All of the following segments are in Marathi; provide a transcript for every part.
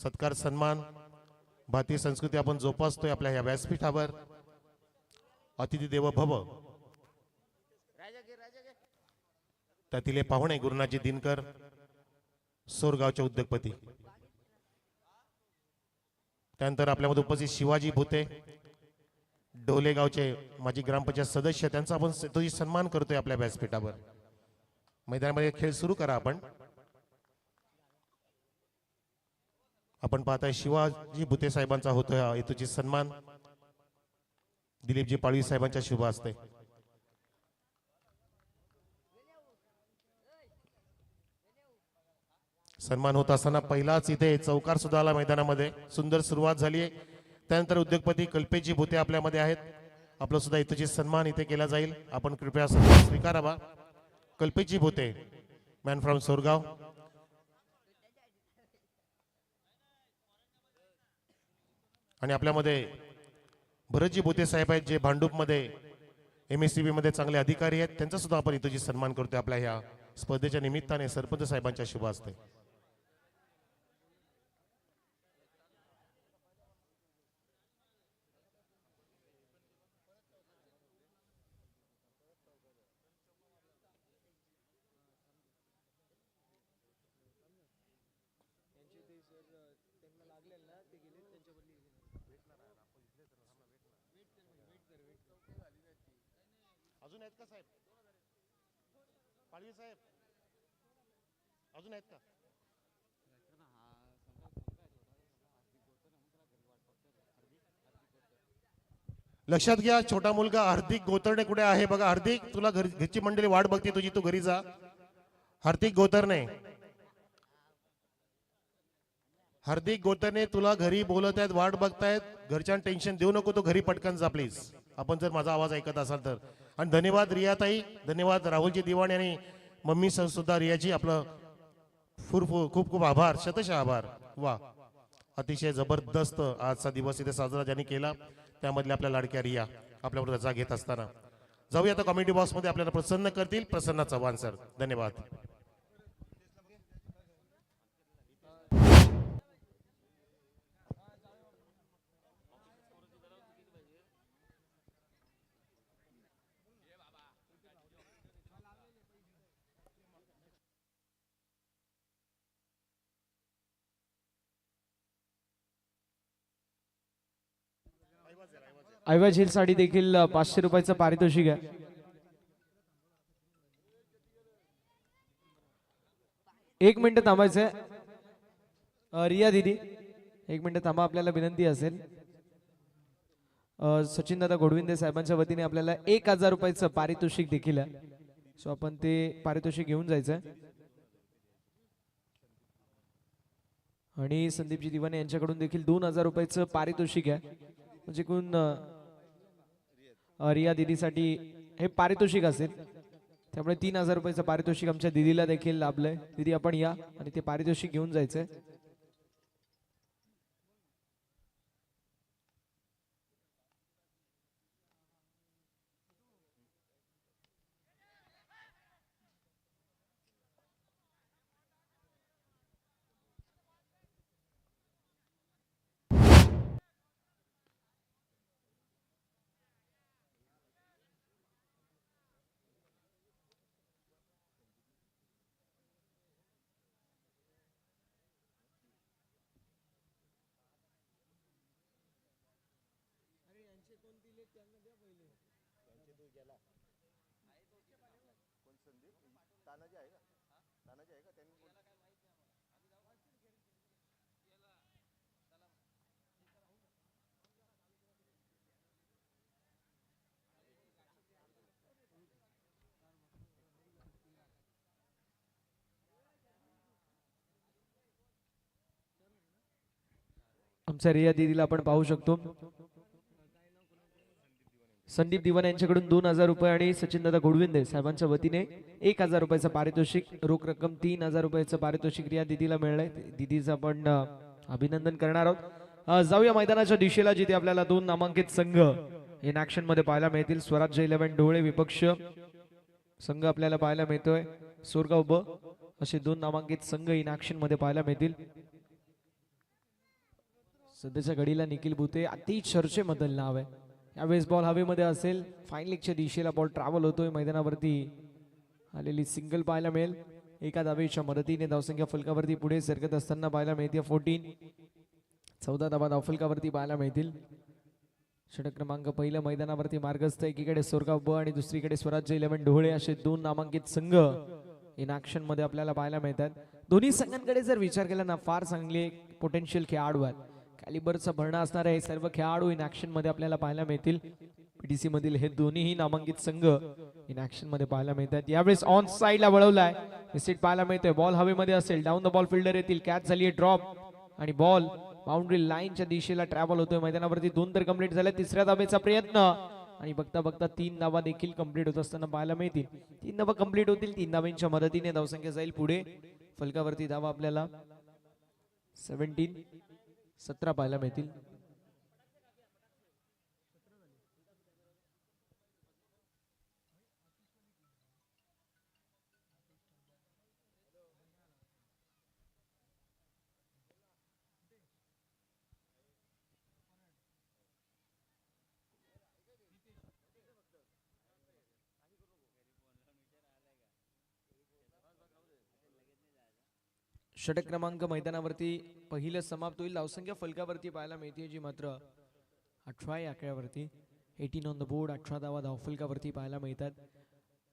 सत्कार सन्मान भारतीय संस्कृती आपण जोपासतोय आपल्या ह्या व्यासपीठावर। अतिथी देव भव त्यातील पाहुणे गुरुनाथजी दिनकर सोरगावचे उद्योगपती। त्यानंतर आपल्यामध्ये उपस्थित शिवाजी भुते डोलेगावचे माजी ग्रामपंचायत सदस्य, त्यांचा आपण तुझी सन्मान करतोय आपल्या व्यासपीठावर। मैदानामध्ये खेळ सुरू करा आपण पाहताय शिवाजी भुते साहेबांचा होतोय हेतूची सन्मान दिलीपजी पाळवी साहेबांच्या शुभ हस्ते। सन्मान होत असताना पहिलाच इथे चौकार सुद्धा आला मैदानामध्ये, सुंदर सुरुवात झाली आहे। त्यानंतर उद्योगपती कल्पेशजी भुते आपल्यामध्ये आहेत, आपला सुद्धा हेतूची सन्मान इथे केला जाईल, आपण कृपया सन्मान स्वीकारावा। कल्पेशजी भुते मॅन फ्रॉम सोरगाव। आणि आपल्यामध्ये भरतजी भुते साहेब आहेत जे भांडूपमध्ये MSCB मध्ये चांगले अधिकारी आहेत, त्यांचा सुद्धा आपण हेतूची सन्मान करतोय आपल्या ह्या स्पर्धेच्या निमित्ताने सरपंच साहेबांच्या शुभ हस्ते। अजून आहेत का साहेब? पाळवी साहेब अजून आहेत का? लक्षात घ्या, छोटा मुलगा हार्दिक गोतरणे कुठे आहे बघा। हार्दिक, तुला घरची मंडळी वाट बघते तुझी, तू घरी जा। हार्दिक गोतरणे, हार्दिक गोतरणे तुला घरी बोलत आहेत, वाट बघतायत, घरच्यां टेन्शन देऊ नको, तो घरी पटकन जा प्लीज, आपण जर माझा आवाज ऐकत असाल तर। आणि धन्यवाद रियाताई, धन्यवाद राहुलजी दिवाणी आणि मम्मी सुद्धा रियाजी, आपलं खूप खूप आभार, शतशः आभार। वा, अतिशय जबरदस्त आजचा दिवस इथे साजरा ज्यांनी केला त्यामधल्या आपल्या लाडक्या रिया आपल्याबरोबर रजा घेत असताना। जाऊया आता कॉमेडी बॉक्स मध्ये, आपल्याला प्रसन्न करतील प्रसन्न चव्हाण सर, धन्यवाद। ऐवज हिल साठी देखील 500 रुपयाचं पारितोषिक आहे। एक मिनिट थांबायचंय रिया दीदी, एक मिनिट थांबा, आपल्याला विनंती असेल। सचिन दादा घोडविंदे साहेबांच्या वतीने आपल्याला 1000 रुपयाचं पारितोषिक देखील आहे, सो आपण ते पारितोषिक घेऊन जायचंय। आणि संदीपजी दिवाने यांच्याकडून देखील 2000 रुपयाचं पारितोषिक आहे, म्हणजे कोण रिया दीदीसाठी हे पारितोषिक असेल, त्यामुळे 3000 रुपयाचं पारितोषिक आमच्या दीदीला देखील लाभलंय। दीदी आपण या आणि ते पारितोषिक घेऊन जायचंय। आमच्या रिया दीदीला आपण पाहू शकतो। संदीप दिवाने यांच्याकडून 2000 रुपये आणि सचिन दादा घोडविंदे साहेबांच्या वतीने 1000 रुपयाचं पारितोषिक, रोख रक्कम 3000 रुपयाचं पारितोषिक रिया दीदीला मिळालंय। दीदीचं आपण अभिनंदन करणार आहोत। जाऊया मैदानाच्या दिशेला, जिथे आपल्याला 2 नामांकित संघ इन ऍक्शन मध्ये पाहायला मिळतील। स्वराज्य 11 डोळे विपक्ष संघ आपल्याला पाहायला मिळतोय, सोरगाव ब असे 2 नामांकित संघ इन ऍक्शन मध्ये पाहायला मिळतील। सध्याच्या घडीला निखिल भुते अति चर्चेमधील नाव आहे. यावेळेस बॉल हवेमध्ये असेल, फाईन लेगच्या दिशेला बॉल ट्रॅव्हल होतोय. मैदानावरती आलेली सिंगल पाहायला मिळेल. एका धावेच्या मदतीने धावसंख्या फलकावरती पुढे सरकत असताना पाहायला मिळते 14. 14 धावा धावफलकावरती पाहायला मिळतील. षटक क्रमांक पहिलं मैदानावरती मार्गस्थ. एकीकडे सोरगाव ब आणि दुसरीकडे स्वराज्य 11 ढोळे असे दोन नामांकित संघ इन ऍक्शन मध्ये आपल्याला पाहायला मिळतात. दोन्ही संघांकडे जर विचार केला ना, फार चांगले पोटेन्शियल खेळाडू आहेत. कॅलिबरचा भरणा असणारे हे सर्व खेळाडू इन ऍक्शन मध्ये आपल्याला पाहायला मिळतील. पीडीसी मधील हे दोन्हीही नामांकित संघ इन ऍक्शन मध्ये पाहायला मिळतात. यावेळेस ऑन साइडला वळवलाय, विकेट पाहायला मिळतोय. बॉल हवेमध्ये असेल, डाऊन द बॉल फिल्डर येतील, कॅच झाली ड्रॉप आणि बॉल बाउंड्री लाईनच्या दिशेला ट्रॅव्हल होतोय. मैदानावरती 2 तर कंप्लीट झाले. तिसऱ्या धावेचा प्रयत्न आणि बघता बघता 3 धावा देखील कंप्लीट होत असताना पाहायला मिळतील. 3 धावा कंप्लीट होतील. 3 धावांच्या मदतीने धावसंख्या जाईल पुढे. फलकावरती धावा आपल्याला 17 पाहायला मिळतील. षटक क्रमांक मैदानावरती पहिलं समाप्त होईल. धावसंख्या फलकावरती पाहायला मिळते जी मात्र 18 या आकड्यावरती. 18 ऑन द बोर्ड. 18 धावा धावफलकावरती पाहायला मिळतात.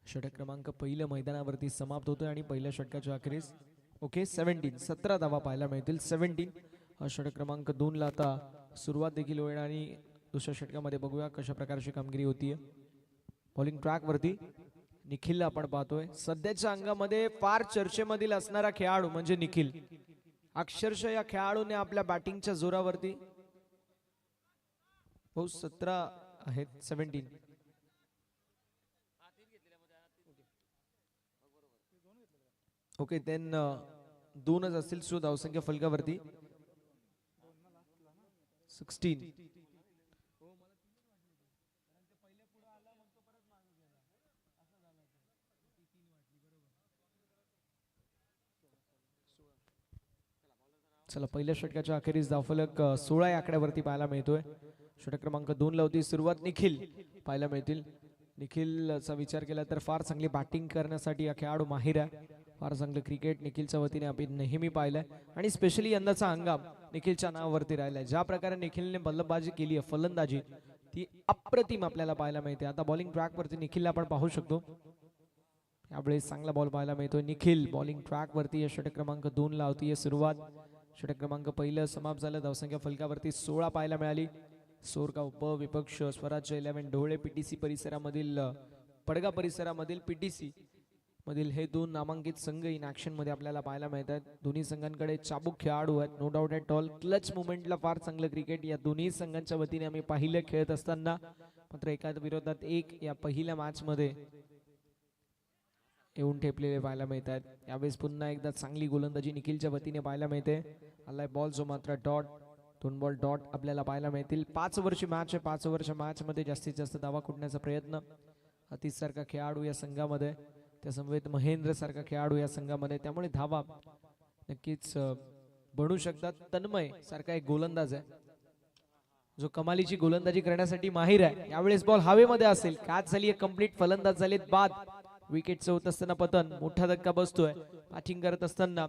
षटक क्रमांक पहिलं मैदानावरती समाप्त होतोय आणि पहिल्या षटकाच्या अखेरीस 17 धावा पाहायला मिळतील. 17 षटक क्रमांक 2 ला आता सुरुवात देखील होईल आणि दुसऱ्या षटकामध्ये बघूया कशा प्रकारची कामगिरी होतीये. बॉलिंग ट्रॅक वरती निखिलला आपण पाहतोय. सध्याच्या अंगामध्ये फार चर्चेमधील असणारा खेळाडू म्हणजे निखिल. अक्षरशः या खेळाडूने आपल्या बॅटिंगच्या जोरावरती 17 आहेत. 17 ओके देन 2च असतील. सो धावसंख्या फलकावरती 16. चला पहिल्या षटकाच्या अखेरीस धावफलक 16 या आकड्यावरती पाहायला मिळतोय. षटक क्रमांक 2 ला होती सुरुवात. निखिल पाहायला मिळतील. निखिलचा विचार केला तर फार चांगली बॅटिंग करण्यासाठी हा खेळाडू माहिर आहे. फार चांगलं क्रिकेट निखिलच्या वतीने आपण नेहमी पाहिलंय आणि स्पेशली यंदाचा हंगाम निखिलच्या नावावरती राहिलाय. ज्या प्रकारे निखिलने बल्लेबाजी केली आहे, फलंदाजी ती अप्रतिम आपल्याला पाहायला मिळते. आता बॉलिंग ट्रॅक वरती निखिलला आपण पाहू शकतो. यावेळेस चांगला बॉल पाहायला मिळतोय. निखिल बॉलिंग ट्रॅक वरती षटक क्रमांक 2 ला होती सुरुवात. षटक क्रमांक पहिलं समाप्त झालं. धावसंख्या फलकावरती 16 पाहायला मिळाली. सोरगाव ब विपक्ष स्वराज्य 11 ढोळे पीटीसी परिसरामधील पडगा परिसरामधील पीटीसी मधील हे दोन नामांकित संघ इन ऍक्शन मध्ये आपल्याला पाहायला मिळतात. दोन्ही संघांकडे चाबूक खेळाडू आहेत. No doubt at all. Clutch मुवमेंटला फार चांगलं क्रिकेट या दोन्ही संघांच्या वतीने आम्ही पाहिलं खेळत असताना. मात्र एका विरोधात एक या पहिल्या मॅच मध्ये येऊन ठेपलेले पाहायला मिळतात. यावेळेस पुन्हा एकदा चांगली गोलंदाजी निखिलच्या वतीने पाहायला मिळते. आलाय बॉल जो मात्र डॉट. 2 बॉल डॉट आपल्याला पाहायला मिळतील. 5 ओव्हरची मॅच आहे. 5 ओव्हरच्या मॅच मध्ये जास्तीत जास्त धावा कुटण्याचा प्रयत्न. अतिश सारखा खेळाडू या संघामध्ये, त्या समवेत महेंद्र सारखा खेळाडू या संघामध्ये, त्यामुळे धावा नक्कीच बनू शकतात. तन्मय सारखा एक गोलंदाज आहे जो कमालीची गोलंदाजी करण्यासाठी माहिर आहे. यावेळेस बॉल हवेमध्ये असेल, कॅच झाली आहे कंप्लीट. फलंदाज झालेत बाद. विकेटचं होत असताना पतन. मोठा धक्का बसतोय बॅटिंग करत असताना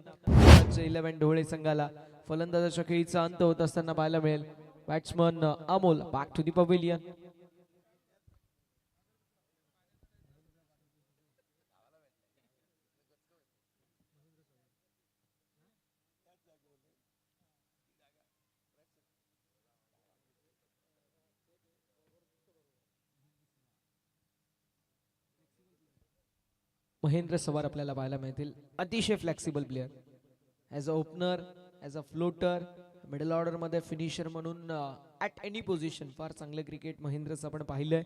11 ढोळे संघाला. फलंदाजाच्या खेळीचा अंत होत असताना पाहायला मिळेल. Batsman Amol back to the pavilion. Mahendra Sawar आपल्याला पाहायला मिळतील. अतिशय flexible player. As a opener, as a floater, middle order मध्ये फिनिशर म्हणून ॲट एनी पोझिशन फार चांगलं क्रिकेट महेंद्रचं आपण पाहिलंय.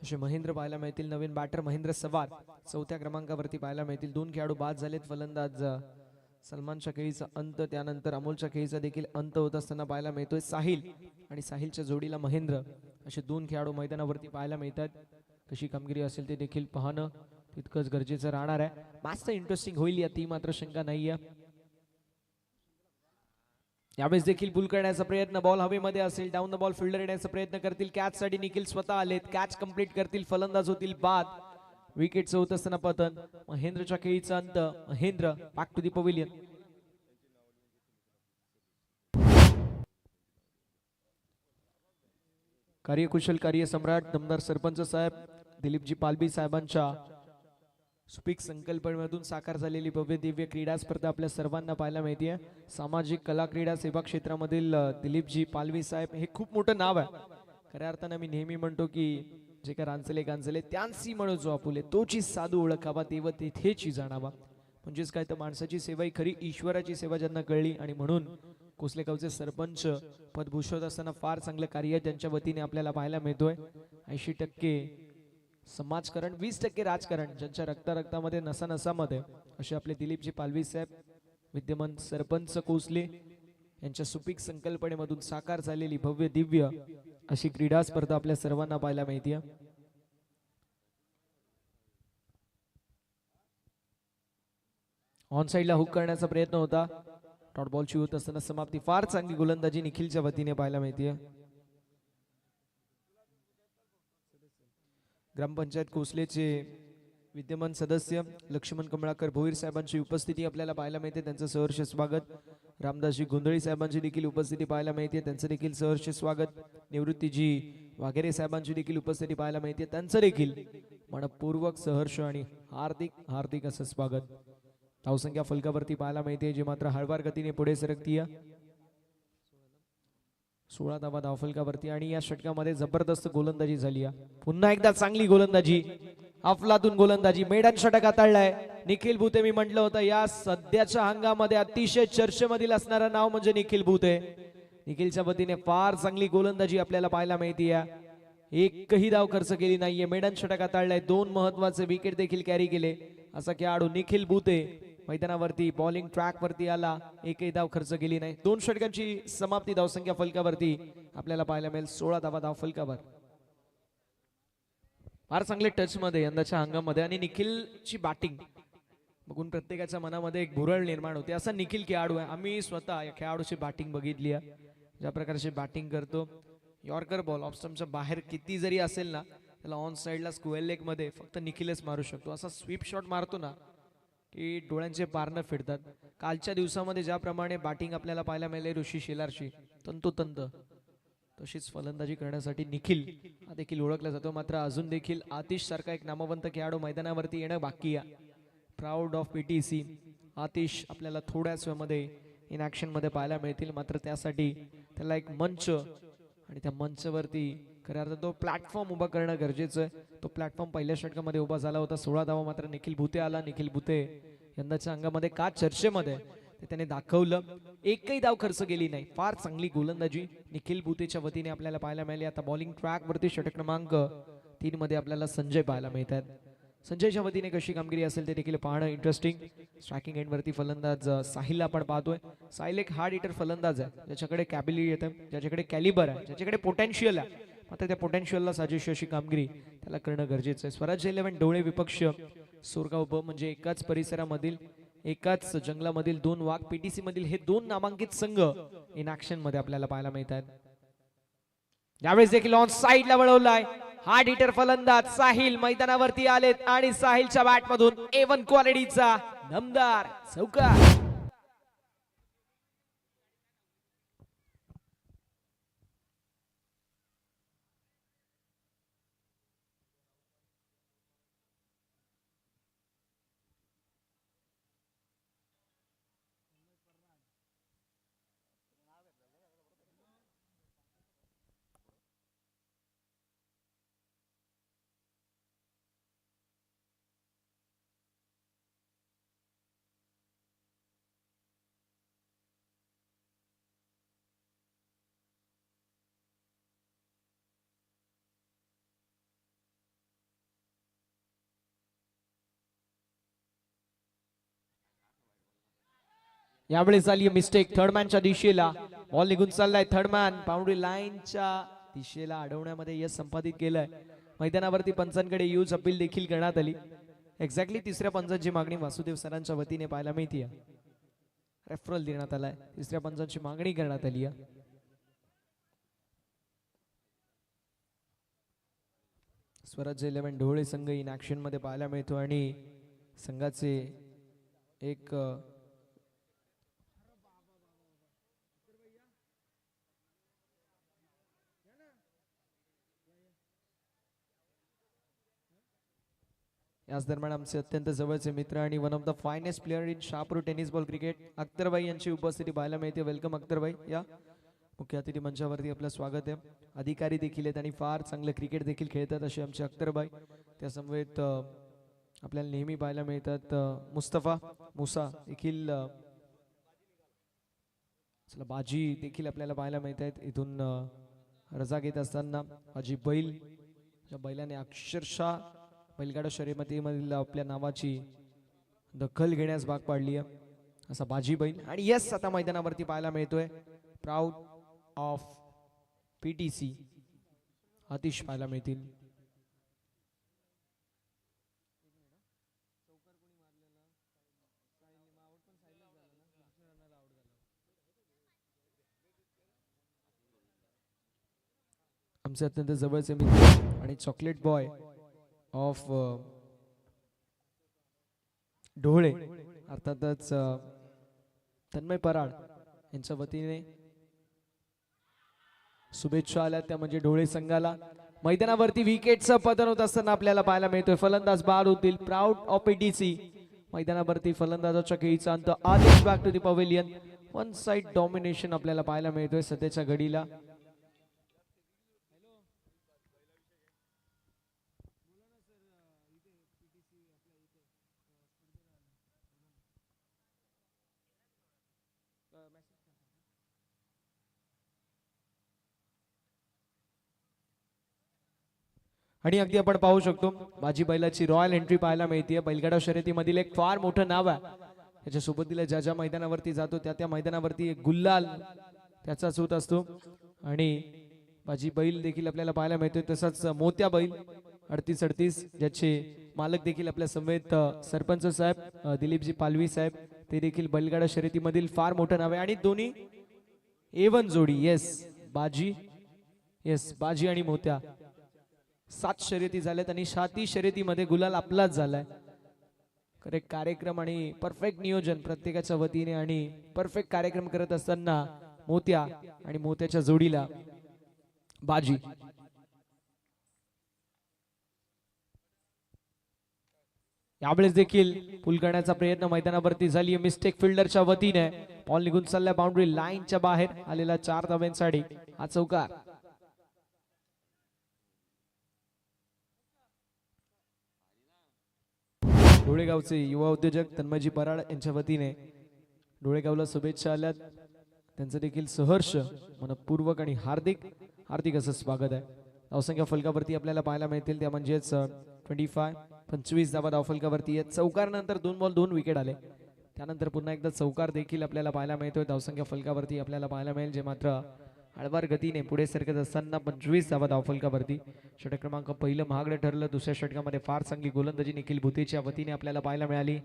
असे महेंद्र पाहायला मिळतील. नवीन बॅटर महेंद्र सवार 4थ्या क्रमांकावरती पाहायला मिळतील. 2 खेळाडू बाद झालेत. फलंदाज सलमानच्या खेळीचा अंत, त्यानंतर अमोलच्या खेळीचा देखील अंत होत असताना पाहायला मिळतोय. साहिल आणि साहिलच्या जोडीला महेंद्र असे 2 खेळाडू मैदानावरती पाहायला मिळतात. कशी कामगिरी असेल ते देखील पाहणं तितकंच गरजेचं राहणार आहे. मॅच तर इंटरेस्टिंग होईल यात ती मात्र शंका नाहीये. यावेळेस देखील पुल करण्याचा प्रयत्न, बॉल हवेमध्ये असेल, डाऊन द बॉल फिल्डर येण्याचा प्रयत्न करतील. कॅच साठी निखिल स्वतः आलेत, कॅच कंप्लीट करतील, फलंदाज होतील बाद. विकेटचं होत असताना पतन. महेंद्रच्या खेळीचा अंत. Mahendra back to the pavilion. कार्यकुशल कार्यसम्राट दमदार सरपंच साहेब दिलीपजी पालबी साहेबांच्या सुपीक संकल्पनेमधून साकार झालेली भव्य दिव्य क्रीडा स्पर्धा आपल्या सर्वांना पाहायला मिळते. सामाजिक कला क्रीडा सेवा क्षेत्रामधील दिलीपजी पालवी साहेब हे खूप मोठं नाव आहे. खऱ्या अर्थानं मी नेहमी म्हणतो की जे का रांचले गांचले त्यांची म्हणून जो आपुले तोची साधू ओळखावा देव तेथेची जाणावा. म्हणजेच काय तर माणसाची सेवा ही खरी ईश्वराची सेवा ज्यांना कळली आणि म्हणून कोसलेगावचे सरपंच पद भूषवत असताना फार चांगलं कार्य त्यांच्या वतीने आपल्याला पाहायला मिळतोय. 80% समाजकारण, 20% राजकारण, ज्यांच्या रक्तामध्ये नसानसामध्ये असे आपले दिलीपजी पालवी साहेब विद्यमान सरपंच कोसले यांच्या सुपीक संकल्पनेमधून साकार झालेली भव्य दिव्य अशी क्रीडा स्पर्धा आपल्या सर्वांना पाहायला मिळते. ऑन साइडला हुक करण्याचा प्रयत्न होता, डॉट बॉलची होत असताना समाप्ती. फार चांगली गोलंदाजी निखिलच्या वतीने पाहायला मिळते. ग्रामपंचायत कोसलेचे विद्यमान सदस्य लक्ष्मण कमळाकर भोईर साहेबांची उपस्थिती आपल्याला पाहायला मिळते, त्यांचं सहर्ष स्वागत. रामदासजी गोंधळी साहेबांची देखील उपस्थिती पाहायला मिळते, त्यांचं देखील सहर्ष स्वागत. निवृत्तीजी वाघेरे साहेबांची देखील उपस्थिती पाहायला मिळते, त्यांचं देखील मनपूर्वक सहर्ष आणि हार्दिक हार्दिक असं स्वागत. धावसंख्या फलकावरती पाहायला मिळते जी मात्र हळवार गतीने पुढे सरकतीय. 16 धावा धावफलकावरती आणि या षटकामध्ये जबरदस्त गोलंदाजी झाली. पुन्हा एकदा चांगली गोलंदाजी, अफलातून गोलंदाजी, मेडन षटक हाताळलाय निखिल भूते. मी म्हटलं होतं या सध्याच्या हंगामध्ये अतिशय चर्चेमधील असणारं नाव म्हणजे निखिल भूते. निखिलच्या वतीने फार चांगली गोलंदाजी आपल्याला पाहायला मिळते. एकही धाव खर्च केली नाहीये, मेडन षटक हाताळलाय, 2 महत्वाचे विकेट देखील कॅरी केले असा खेळाडू निखिल भूते मैदानावरती बॉलिंग ट्रॅक वरती आला, एकही धाव खर्च केली नाही. 2 षटकांची समाप्ती धावसंख्या फलकावरती आपल्याला पाहायला मिळेल. 16 धावा धाव फलकावर. फार चांगले टच मध्ये यंदाच्या हंगामध्ये आणि निखिलची बॅटिंग बघून प्रत्येकाच्या मनामध्ये एक भुरळ निर्माण होते. असा निखिल खेळाडू आहे. आम्ही स्वतः या खेळाडूची बॅटिंग बघितली आहे, ज्या प्रकारची बॅटिंग करतो. यॉर्कर बॉल ऑफ स्टंपच्या बाहेर किती जरी असेल ना, त्याला ऑन साइडला स्क्वेअर लेग मध्ये फक्त निखिलच मारू शकतो. असा स्वीप शॉट मारतो ना की डोळ्यांचे पारणं फिरतात. कालच्या दिवसामध्ये ज्याप्रमाणे बॅटिंग आपल्याला पाहायला मिळाली ऋषी शेलारची तंतोतंत, तशीच फलंदाजी करण्यासाठी निखिल हा देखील ओळखला जातो. मात्र अजून देखील आतिश सारखा एक नामवंत खेळाडू मैदानावरती येणं बाकी आहे. प्राऊड ऑफ पीटीसी आतिश आपल्याला थोड्याच वेळामध्ये इन ऍक्शन मध्ये पाहायला मिळतील. मात्र त्यासाठी त्याला एक मंच आणि त्या मंचावरती खऱ्या अर्थात तो प्लॅटफॉर्म उभा करणं गरजेचं आहे. तो प्लॅटफॉर्म पहिल्या षटकामध्ये उभा झाला होता. 16 धावा मात्र निखिल भूते आला. निखिल भूते यंदाच्या अंगामध्ये का चर्चेमध्ये ते त्याने दाखवलं. एकही धाव खर्च केली नाही. फार चांगली गोलंदाजी निखिल भूतेच्या वतीने आपल्याला पाहायला मिळाली. आता बॉलिंग ट्रॅक वरती षटक क्रमांक 3 मध्ये आपल्याला संजय पाहायला मिळतात. संजयच्या वतीने कशी कामगिरी असेल ते देखील पाहणं इंटरेस्टिंग. स्ट्रायकिंग एंड वरती फलंदाज साहिलला आपण पाहतोय. साहिल एक हार्ड हिटर फलंदाज आहे, ज्याच्याकडे कॅबिलिटी येते, ज्याच्याकडे कॅलिबर आहे, ज्याच्याकडे पोटेन्शियल आहे. मात्र त्या पोटेन्शियलला साजेशी अशी कामगिरी त्याला करणं गरजेचं आहे. स्वराज्य 11 डोळे विपक्ष सोरगाव म्हणजे एकाच परिसरामधील एकाच जंगलामधील 2 वाघ पीटीसी मधील हे 2 नामांकित संघ इन ऍक्शन मध्ये आपल्याला पाहायला मिळतात. यावेळेस देखील ऑन साइडला वळवलाय हार्ड हिटर फलंदाज साहिल मैदानावरती आलेत आणि साहिलच्या बॅट मधून A1 क्वालिटीचा दमदार चौकार. यावेळेस झाली मिस्टेक थर्डमॅनच्या दिशेला. बॉल निघून चाललाय. थर्डमॅन बाउंड्री लाईनच्या दिशेला अडवण्यामध्ये यश संपादित केलंय. मैदानावरती पंचांकडे यूज अपील देखील करण्यात आली. एक्झॅक्टली 3ऱ्या पंचांची मागणी वासुदेव सरांच्या वतीने पाहायला मिळते. रेफरल देण्यात आलाय. तिसऱ्या पंचांची मागणी करण्यात आली आहे. स्वराज्य 11 ढोळे संघ इन ऍक्शन मध्ये पाहायला मिळतो आणि संघाचे एक याच दरम्यान आमचे अत्यंत जवळचे मित्र आणि one of the finest player in Shahapur tennis ball cricket Akhtarbhai यांची उपस्थिती पाहायला मिळते. वेलकम अख्तरभाई. या मुख्य अतिथी मंचावरती आपलं स्वागत आहे. अधिकारी देखील आहेत आणि फार चांगलं क्रिकेट देखील खेळतात असे आमचे अख्तरभाई. त्या समवेत आपल्याला नेहमी पाहायला मिळतात मुस्तफा मुसा देखील चला बाजी देखील आपल्याला पाहायला मिळत आहेत. इथून रजा घेत असताना बाजी बैल या बैलाने अक्षरशः बैलगाडा शर्यतीमधील आपल्या नावाची दखल घेण्यास भाग पाडली आहे असा बाजी बैल. आणि यस आता मैदानावरती पाहायला मिळतोय प्राऊड ऑफ पीटीसी आतिश पाहायला मिळतील. आमचे अत्यंत जवळचे मित्र आणि चॉकलेट बॉय ऑफ ढोळे अर्थातच तन्मय पराड यांच्या वतीने शुभेच्छा आल्या त्या म्हणजे ढोळे संघाला. मैदानावरती विकेटचं पतन होत असताना आपल्याला पाहायला मिळतोय फलंदाज बाद होतील प्राऊड ऑफ पीटीसी. मैदानावरती फलंदाजाच्या खेळीचा अंत Adesh back to the pavilion. One side domination आपल्याला पाहायला मिळतोय सध्याच्या घडीला. आणि अगदी आपण पाहू शकतो बाजी बैलाची रॉयल एंट्री पाहायला मिळते. बैलगाडा शर्यतीमधील एक फार मोठं नाव आहे. त्याच्या सोबतीला ज्या ज्या मैदानावरती जातो त्या मैदानावरती एक गुल्लाल त्याचाच होत असतो. आणि बाजी बैल देखील आपल्याला पाहायला मिळतोय. तसाच मोत्या बैल 3838 ज्याचे मालक देखील आपल्या समवेत सरपंच साहेब दिलीपजी पालवी साहेब ते देखील बैलगाडा शर्यतीमधील फार मोठं नाव आहे. आणि दोन्ही A1 जोडी बाजी आणि मोत्या 7 शर्यती झाल्यात आणि 7ही शर्यतीमध्ये गुलाल आपलाच झालाय. करेक्ट कार्यक्रम आणि परफेक्ट नियोजन प्रत्येकाच्या वतीने आणि परफेक्ट कार्यक्रम करत असताना मोत्या आणि मोत्याच्या जोडीला बाजी. यावेळेस देखील पुल करण्याचा प्रयत्न मैदानावरती झाली मिस्टेक फिल्डरच्या वतीने. बॉल निघून चालला बाउंड्री लाईनच्या बाहेर आलेला 4 धावांसाठी हा चौकार. ढोळेगावचे युवा उद्योजक तन्मयजी पराड यांच्या वतीने ढोळेगावला शुभेच्छा आल्यात. त्यांचं देखील सहर्ष मनपूर्वक आणि हार्दिक हार्दिक असं स्वागत आहे. धावसंख्या फलकावरती आपल्याला पाहायला मिळतील त्या म्हणजेच 25 धावा धावफलकावरती आहेत. चौकार नंतर 2 बॉल 2 विकेट आले. त्यानंतर पुन्हा एकदा चौकार देखील आपल्याला पाहायला मिळतोय. धावसंख्या फलकावरती आपल्याला पाहायला मिळेल जे मात्र हळवार गतीने पुढे सरकत असताना 25 धावा धावफलकावरती. षटक क्रमांक पहिलं महागडं ठरलं. दुसऱ्या षटकामध्ये फार चांगली गोलंदाजी निखिल भुतेच्या वतीने आपल्याला पाहायला मिळाली.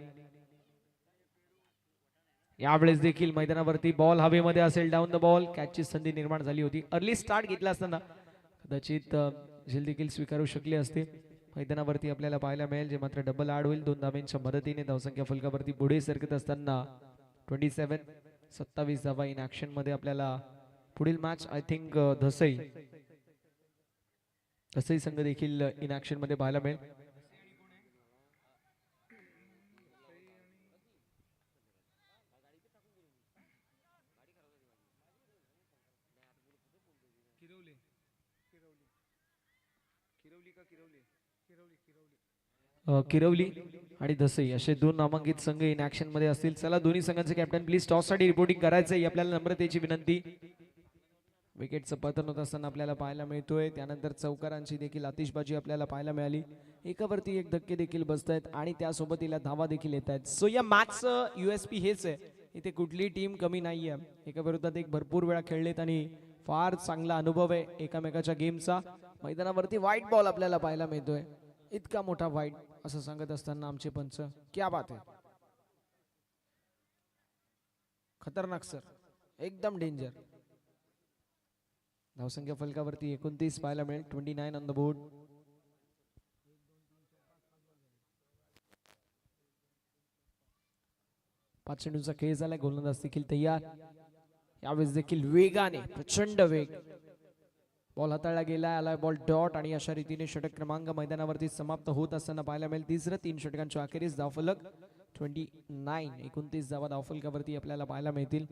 यावेळेस देखील मैदानावरती बॉल हवेमध्ये असेल डाऊन द बॉल कॅचची संधी निर्माण झाली होती. अर्ली स्टार्ट घेतला असताना कदाचित झेल देखील स्वीकारू शकले असते. मैदानावरती आपल्याला पाहायला मिळेल जे मात्र डबल आड होईल 2 धावांच्या मदतीने. धावसंख्या फलकावरती पुढे सरकत असताना 27 धावा इन ऍक्शन मध्ये आपल्याला पुढील मॅच आय थिंक धसई संघ देखील इन ऍक्शन मध्ये पाहायला मिळेल. किरवली आणि धसई असे 2 नामांकित संघ इन ऍक्शन मध्ये असतील. चला दोन्ही संघांचे कॅप्टन प्लीज टॉस साठी रिपोर्टिंग करायचंय आपल्याला नम्रतेची विनंती. विकेटचं पतन होत असताना आपल्याला पाहायला मिळतोय. त्यानंतर चौकारांची देखील आतिषबाजी आपल्याला पाहायला मिळाली. एकावरती एक धक्के देखील बसत आहेत आणि त्यासोबतीला धावा देखील येत आहेत. सो या मॅचचं USP हेच आहे इथे कुठली टीम कमी नाहीये. एका विरोधात एक भरपूर वेळा खेळलेत आणि फार चांगला अनुभव आहे एकामेकाच्या गेमचा. मैदानावरती व्हाईट बॉल आपल्याला पाहायला मिळतोय. इतका मोठा व्हाईट असं सांगत असताना आमचे पंच क्या बात आहे. खतरनाक सर, एकदम डेंजर. धावसंख्या फलकावरती 29 पाहायला मिळेल. 29 ऑन द बोर्ड. पाच चेंडूचा खेळ झालाय. गोलंदाज देखील तयार. यावेळेस देखील वेगाने, प्रचंड वेग. बॉल हाताळला गेला, आलाय बॉल डॉट आणि अशा रीतीने षटक क्रमांक मैदानावरती समाप्त होत असताना पाहायला मिळेल. तिसरं 3 षटकांच्या अखेरीस धावफलक 29 धावा धावफलकावरती आपल्याला पाहायला मिळतील.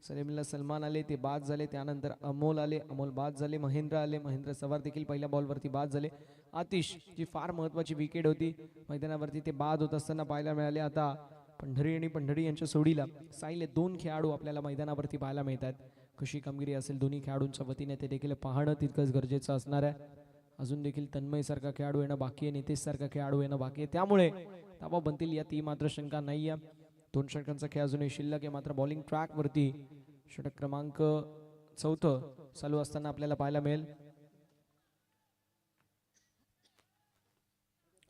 सलीमला सलमान आले, ते बाद झाले. त्यानंतर अमोल आले, अमोल बाद झाले. महेंद्र आले, महेंद्र सवार देखील पहिल्या बॉलवरती बाद झाले. आतिश, जी फार महत्वाची विकेट होती मैदानावरती, ते बाद होत असताना पाहायला मिळाले. आता पंढरी आणि पंढरी यांच्या सोडीला साईले 2 खेळाडू आपल्याला मैदानावरती पाहायला मिळतात. कशी कामगिरी असेल दोन्ही खेळाडूंच्या वतीने ते देखील पाहणं तितकंच गरजेचं असणार आहे. अजून देखील तन्मय सारखा खेळाडू येणं बाकी आहे, नितेश सारखा खेळाडू येणं बाकी आहे. त्यामुळे धावा बनतील यात मात्र शंका नाही आहे. 2 षटकांचा खेळ अजूनही शिल्लक आहे. मात्र बॉलिंग ट्रॅक वरती षटक क्रमांक 4 चालू असताना आपल्याला पाहायला मिळेल.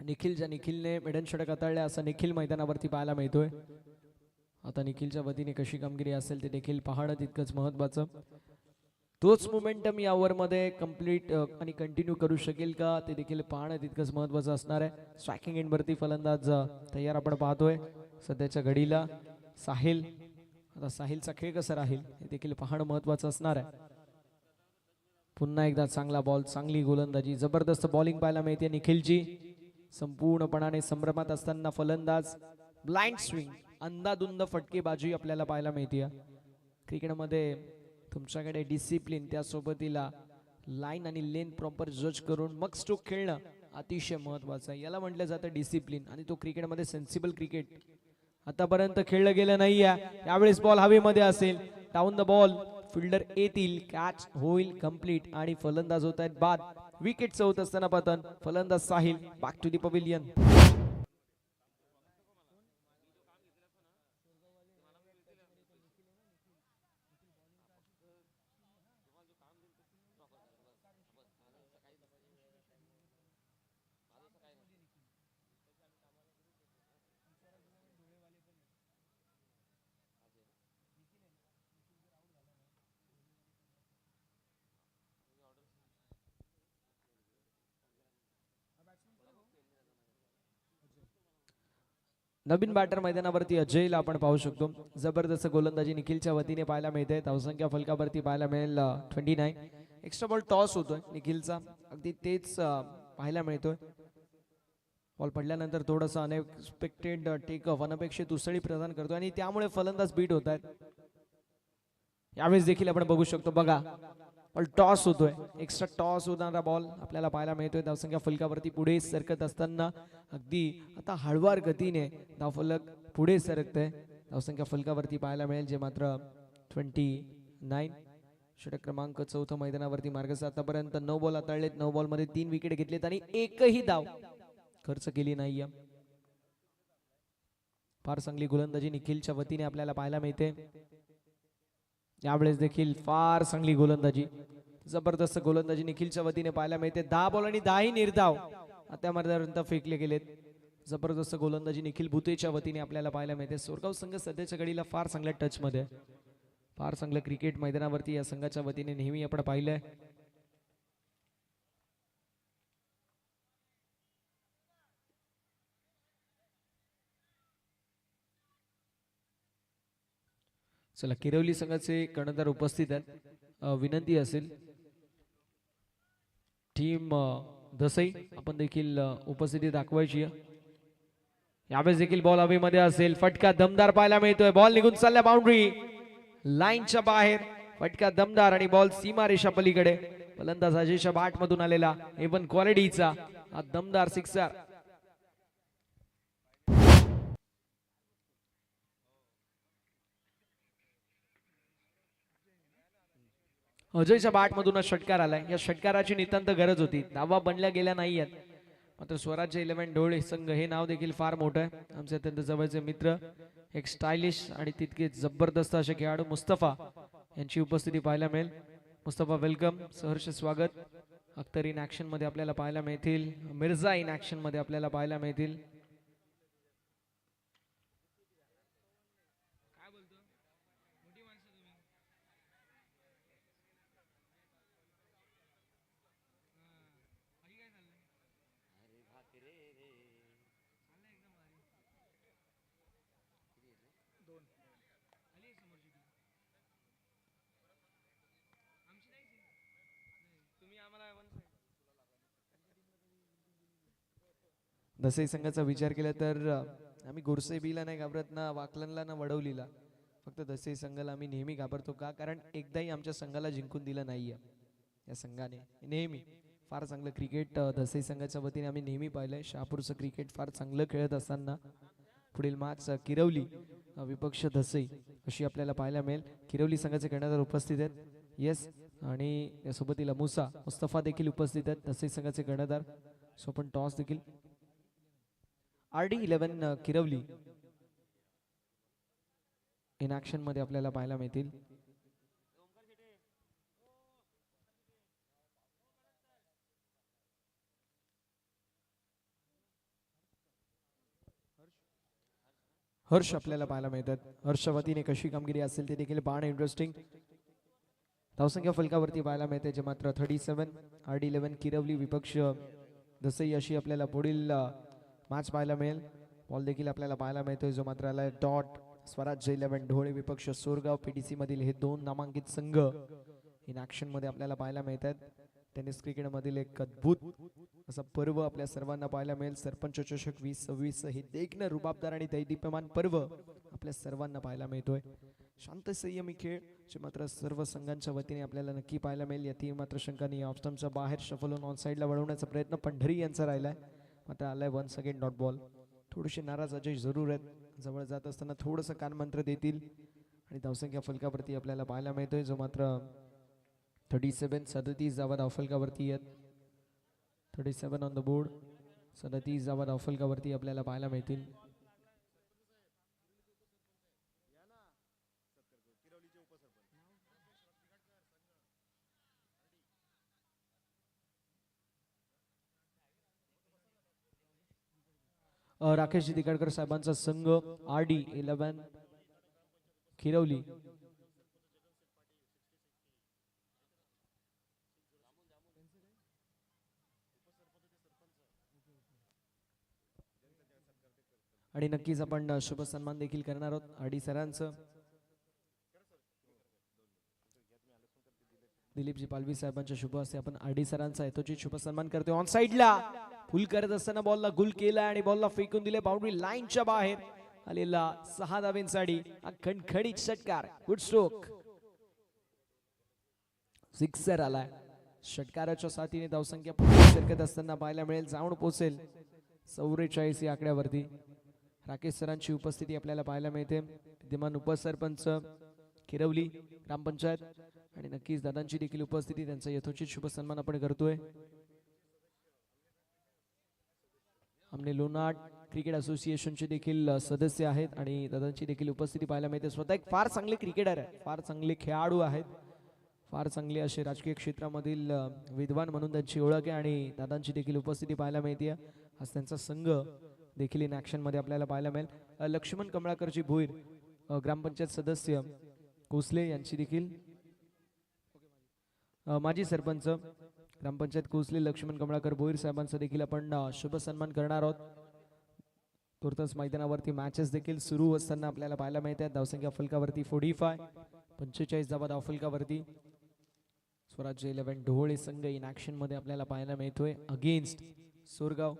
निखिलने मेडन षटक हाताळले असं निखिल मैदानावरती पाहायला मिळतोय. आता निखिलच्या वतीने कशी कामगिरी असेल ते देखील पाहणं तितकंच महत्वाचं. तोच मोमेंटम या ओव्हरमध्ये कंप्लीट आणि कंटिन्यू करू शकेल का ते देखील पाहणं तितकंच महत्वाचं असणार आहे. स्ट्रायकिंग एंडवरती फलंदाज तयार आपण पाहतोय सध्याच्या घडीला साहिल. आता साहिलचा खेळ कसा राहील हे देखील पाहणं महत्वाचं असणार आहे. पुन्हा एकदा चांगला बॉल, चांगली गोलंदाजी, जबरदस्त बॉलिंग पाहायला मिळते निखिलची. संपूर्णपणाने संभ्रमात असताना फलंदाज ब्लाइंड स्विंग, अंदाधुंद फटकेबाजी आपल्याला पाहायला मिळते. क्रिकेटमध्ये तुमच्याकडे डिसिप्लिन, त्यासोबतीला लाईन आणि लेन प्रॉपर जज करून मग स्ट्रोक खेळणं अतिशय महत्वाचं आहे. याला म्हटलं जातं डिसिप्लिन, आणि तो क्रिकेटमध्ये सेन्सिबल क्रिकेट आतापर्यंत खेळलं गेलं नाहीये. यावेळेस बॉल हवेमध्ये असेल, डाऊन द बॉल, फिल्डर येतील, कॅच होईल कंप्लीट आणि फलंदाज होत आहेत बाद. विकेटचं होत असताना पतन. फलंदाज Sahil back to the pavilion. नवीन बॅटर मैदानावरती अजयला आपण पाहू शकतो. जबरदस्त गोलंदाजी निखिलच्या वतीने पाहायला मिळते. धावसंख्या फलकावरती पाहायला मिळेल 29. एक्स्ट्रा बॉल टॉस होतोय निखिलचा, अगदी तेच पाहायला मिळतोय. बॉल पडल्यानंतर थोडंसं अनएक्सपेक्टेड टेक ऑफ, अनपेक्षित उसळी प्रदान करतो आणि त्यामुळे फलंदाज बीट होत आहेत. यावेळेस देखील आपण बघू शकतो, बघा बॉल टॉस होतोय, एक्स्ट्रा टॉस होणारा बॉल आपल्याला पाहायला मिळतोय. धावसंख्या फलकावरती पुढे सरकत असताना अगदी आता हळवार गतीने धावफलक पुढे सरकतंय. धावसंख्या फलकावरती पाहायला मिळेल जे मात्र 29. षटक क्रमांक 4 मैदानावरती मार्गस्थ. आतापर्यंत 9 बॉल हाताळलेत, 9 बॉल मध्ये 3 विकेट घेतलेत आणि एकही धाव खर्च केली नाहीये. फार चांगली गोलंदाजी निखिलच्या वतीने आपल्याला पाहायला मिळते. यावेळेस देखील फार चांगली गोलंदाजी, जबरदस्त गोलंदाजी निखिलच्या वतीने पाहायला मिळते. 10 बॉल आणि 10ही निर्धाव आतापर्यंत फेकले गेलेत. जबरदस्त गोलंदाजी निखिल भुतेच्या वतीने आपल्याला पाहायला मिळते. सोरगाव संघ सध्याच्या घडीला फार चांगल्या टच मध्ये, फार चांगलं क्रिकेट मैदानावरती या संघाच्या वतीने नेहमी आपण पाहिलंय. चला, किरवली संघाचे कर्णधार उपस्थित आहेत. विनंती असेल टीम दसई आपण देखील उपस्थिती दाखवायची आहे. यावेळेस देखील बॉल हवेमध्ये असेल, फटका दमदार पाहायला मिळतोय. बॉल निघून चालल्या बाउंड्री लाईनच्या बाहेर. फटका दमदार आणि बॉल सीमा रेषा पलीकडे. फलंदाज अजयच्या बॅट मधून आलेला एवन क्वालिटीचा हा दमदार सिक्सर. अजयच्या बॅट मधून षटकार आलाय. या षटकाराची नितांत गरज होती. धावा बनल्या गेल्या नाहीयेत. मात्र स्वराज्य 11 ढोळे संघ हे नाव देखील फार मोठं आहे. आमचे अत्यंत जवळचे मित्र, एक स्टायलिश आणि तितके जबरदस्त असे खेळाडू मुस्तफा यांची उपस्थिती पाहायला मिळेल. मुस्तफा वेलकम, सहर्ष स्वागत. अख्तर इन ऍक्शन मध्ये आपल्याला पाहायला मिळतील, मिर्झा इन ऍक्शन मध्ये आपल्याला पाहायला मिळतील. दसई संघाचा विचार केला तर आम्ही गोरसे बीला नाही घाबरत ना वाकलनला ना वडवलीला. फक्त दसई संघाला आम्ही नेहमी घाबरतो का कारण एकदाही आमच्या संघाला जिंकून दिलं नाहीये या संघाने. नेहमी फार चांगलं क्रिकेट दसई संघाच्या वतीने आम्ही नेहमी पाहिलंय. शहापूरचं क्रिकेट फार चांगलं खेळत असताना पुढील मॅच किरवली विपक्ष दसई अशी आपल्याला पाहायला मिळेल. किरवली संघाचे कर्णधार उपस्थित आहेत. येस, आणि या सोबतीला मुस्तफा देखील उपस्थित आहेत दसई संघाचे कर्णधार. सो आपण टॉस देखील RD11 किरवली इन ऍक्शन मध्ये आपल्याला पाहायला मिळतील. हर्ष आपल्याला पाहायला मिळतात. हर्षच्या वतीने कशी कामगिरी असेल ते देखील पाहणं इंटरेस्टिंग. धावसंख्या फलकावरती पाहायला मिळते जे मात्र 37. RD11 किरवली विपक्ष दसई अशी आपल्याला पुढील मॅच पाहायला मिळेल. बॉल देखील आपल्याला पाहायला मिळतोय जो मात्र आलाय डॉट. स्वराज्य 11 ढोळे विपक्ष सोरगाव PDC मधील हे दोन नामांकित संघ इन ऍक्शन मध्ये आपल्याला पाहायला मिळतात. टेनिस क्रिकेट मधील एक अद्भुत असं पर्व आपल्या सर्वांना पाहायला मिळेल. सरपंच चषक 2026 हे देखणं रुबाबदार आणि दैदीप्यमान पर्व आपल्या सर्वांना पाहायला मिळतोय. शांत संयमी खेळ जे मात्र सर्व संघांच्या वतीने आपल्याला नक्की पाहायला मिळेल. यातही मात्र शंकानी ऑफस्टमच्या बाहेर शफलून ऑन साईडला वळवण्याचा प्रयत्न पंढरी यांचा राहिलाय. मात्र आलाय वन्स अगेन डॉट बॉल. थोडीशी नाराज अजय जरूर आहेत. जवळ जात असताना थोडंसं कानमंत्र देतील आणि धावसंख्या फलकावरती आपल्याला पाहायला मिळतोय जो मात्र 37 धावा धावफलकावरती आहेत. 37 ऑन द बोर्ड. 37 धावा धावफलकावरती आपल्याला पाहायला मिळतील. राकेशजी दिगाडकर साहेबांचा संघ RD11 किरवली आणि नक्कीच आपण शुभ सन्मान देखील करणार आहोत RD सरांचं. दिलीपजी पालवी साहेबांच्या शुभ हस्ते आपण RD सरांचा यथोचित शुभ सन्मान करतोय. ऑन साईडला फुल करत असताना बॉलला गुल केला आणि बॉलला फेकून दिले बाउंड्री लाईनच्या बाहेर. आलेला 6 धावेंसाठी खणखणीत षटकार. Good stroke. सिक्सर आलाय. षटकाराच्या साथीने धावसंख्या पुढे सरकत असताना पाहायला मिळेल. जाऊन पोहोचेल 44 या आकड्यावरती. राकेश सरांची उपस्थिती आपल्याला पाहायला मिळते. विद्यमान उपसरपंच किरवली ग्रामपंचायत आणि नक्कीच दादांची देखील उपस्थिती. त्यांचा यथोचित शुभ सन्मान आपण करतोय. आमने लोणाड क्रिकेट असोसिएशनचे देखील सदस्य आहेत आणि दादांची देखील उपस्थिती पाहायला मिळते. स्वतः एक फार चांगले क्रिकेटर आहेत. फार चांगले खेळाडू आहेत. फार चांगले असे राजकीय क्षेत्रामधील विद्वान म्हणून त्यांची ओळख आहे आणि दादांची देखील उपस्थिती पाहायला मिळते. आज त्यांचा संघ देखील इन ऍक्शन मध्ये आपल्याला पाहायला मिळेल. लक्ष्मण कमळाकरजी भोईर ग्रामपंचायत सदस्य कोसले यांची देखील माजी सरपंच ग्रामपंचायत कोसले लक्ष्मण कमळाकर भोईर साहेबांचा देखील आपण शुभ सन्मान करणार आहोत. तुर्तास मैदानावरती मॅचेस देखील सुरू असताना आपल्याला पाहायला मिळतात. धावसंख्या फलकावरती 45 धावा धावफलकावरती. स्वराज्य 11 ढोळे संघ इन ऍक्शन मध्ये आपल्याला पाहायला मिळतोय अगेन्स्ट सोरगाव.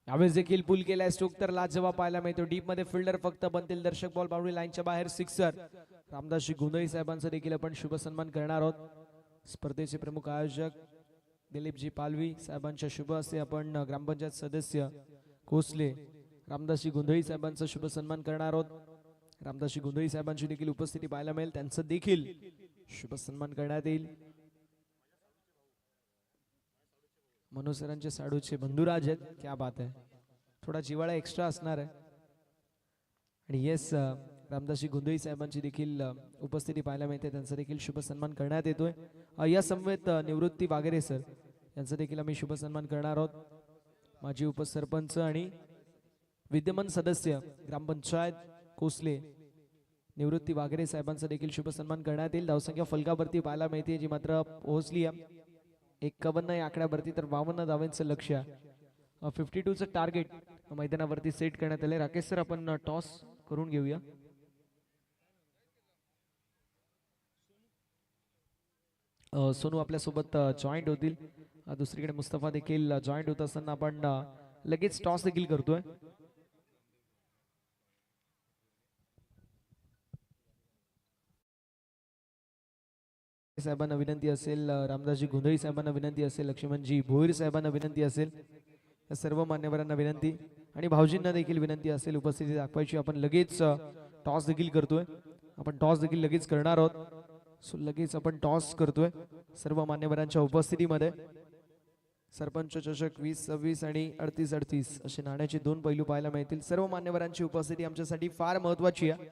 यावेळेस देखील पुल केलाय स्ट्रोक तर लाजवाब पाहायला मिळतो. डीप मध्ये फिल्डर फक्त बनतील. दर्शक बॉल बाउंड्री लाईनच्या बाहेर सिक्सर. रामदासजी गोंधळी साहेबांचा देखील आपण शुभ सन्मान करणार आहोत. स्पर्धेचे प्रमुख आयोजक दिलीपजी पालवी साहेबांच्या शुभ हस्ते आपण ग्रामपंचायत सदस्य कोसले रामदासजी गोंधळी साहेबांचा शुभ सन्मान करणार आहोत. रामदासजी गोंधळी साहेबांची देखील उपस्थिती पाहायला मिळेल. त्यांचं देखील शुभ सन्मान करण्यात येईल. मनोज सरांचे साडूचे बंधुराज आहेत. क्या बात आहे. थोडा जिवाळा एक्स्ट्रा असणार आहे. आणि येस रामदासजी गोंधळी साहेबांची देखील उपस्थिती पाहायला मिळते. त्यांचा देखील शुभ सन्मान करण्यात येतोय. या समवेत निवृत्ती वागेरे सर यांचा देखील आम्ही शुभ सन्मान करणार आहोत. माजी उपसरपंच आणि विद्यमान सदस्य ग्रामपंचायत कोसले निवृत्ती वागेरे साहेबांचा देखील शुभ सन्मान करण्यात येईल. धावसंख्या फलकावरती पाहायला मिळते जी मात्र पोहोचली आहे 51 या आकड्यावरती. तर 52 धावांचं लक्ष्य 52चं टार्गेट मैदानावरती सेट करण्यात आले. राकेश सर आपण टॉस करून घेऊया. सोनू आपल्यासोबत जॉईंट होतील. दुसरीकडे मुस्तफा देखील जॉईंट होत असताना आपण लगेच टॉस देखील करतोय. साहेबांना विनंती असेल, रामदासजी गोंधळी साहेबांना विनंती असेल, लक्ष्मणजी भोईर साहेबांना विनंती असेल, या सर्व मान्यवरांना विनंती आणि भाऊजींना देखील विनंती असेल उपस्थिती दाखवायची. आपण लगेच टॉस देखील करतोय. आपण टॉस देखील लगेच करणार आहोत. सो लगेच आपण टॉस करतोय सर्व मान्यवरांच्या उपस्थितीमध्ये. सरपंच चषक 20-26 आणि 38-38 असे नाण्याचे दोन पैलू पाहायला मिळतील. सर्व मान्यवरांची उपस्थिती आमच्यासाठी फार महत्वाची आहे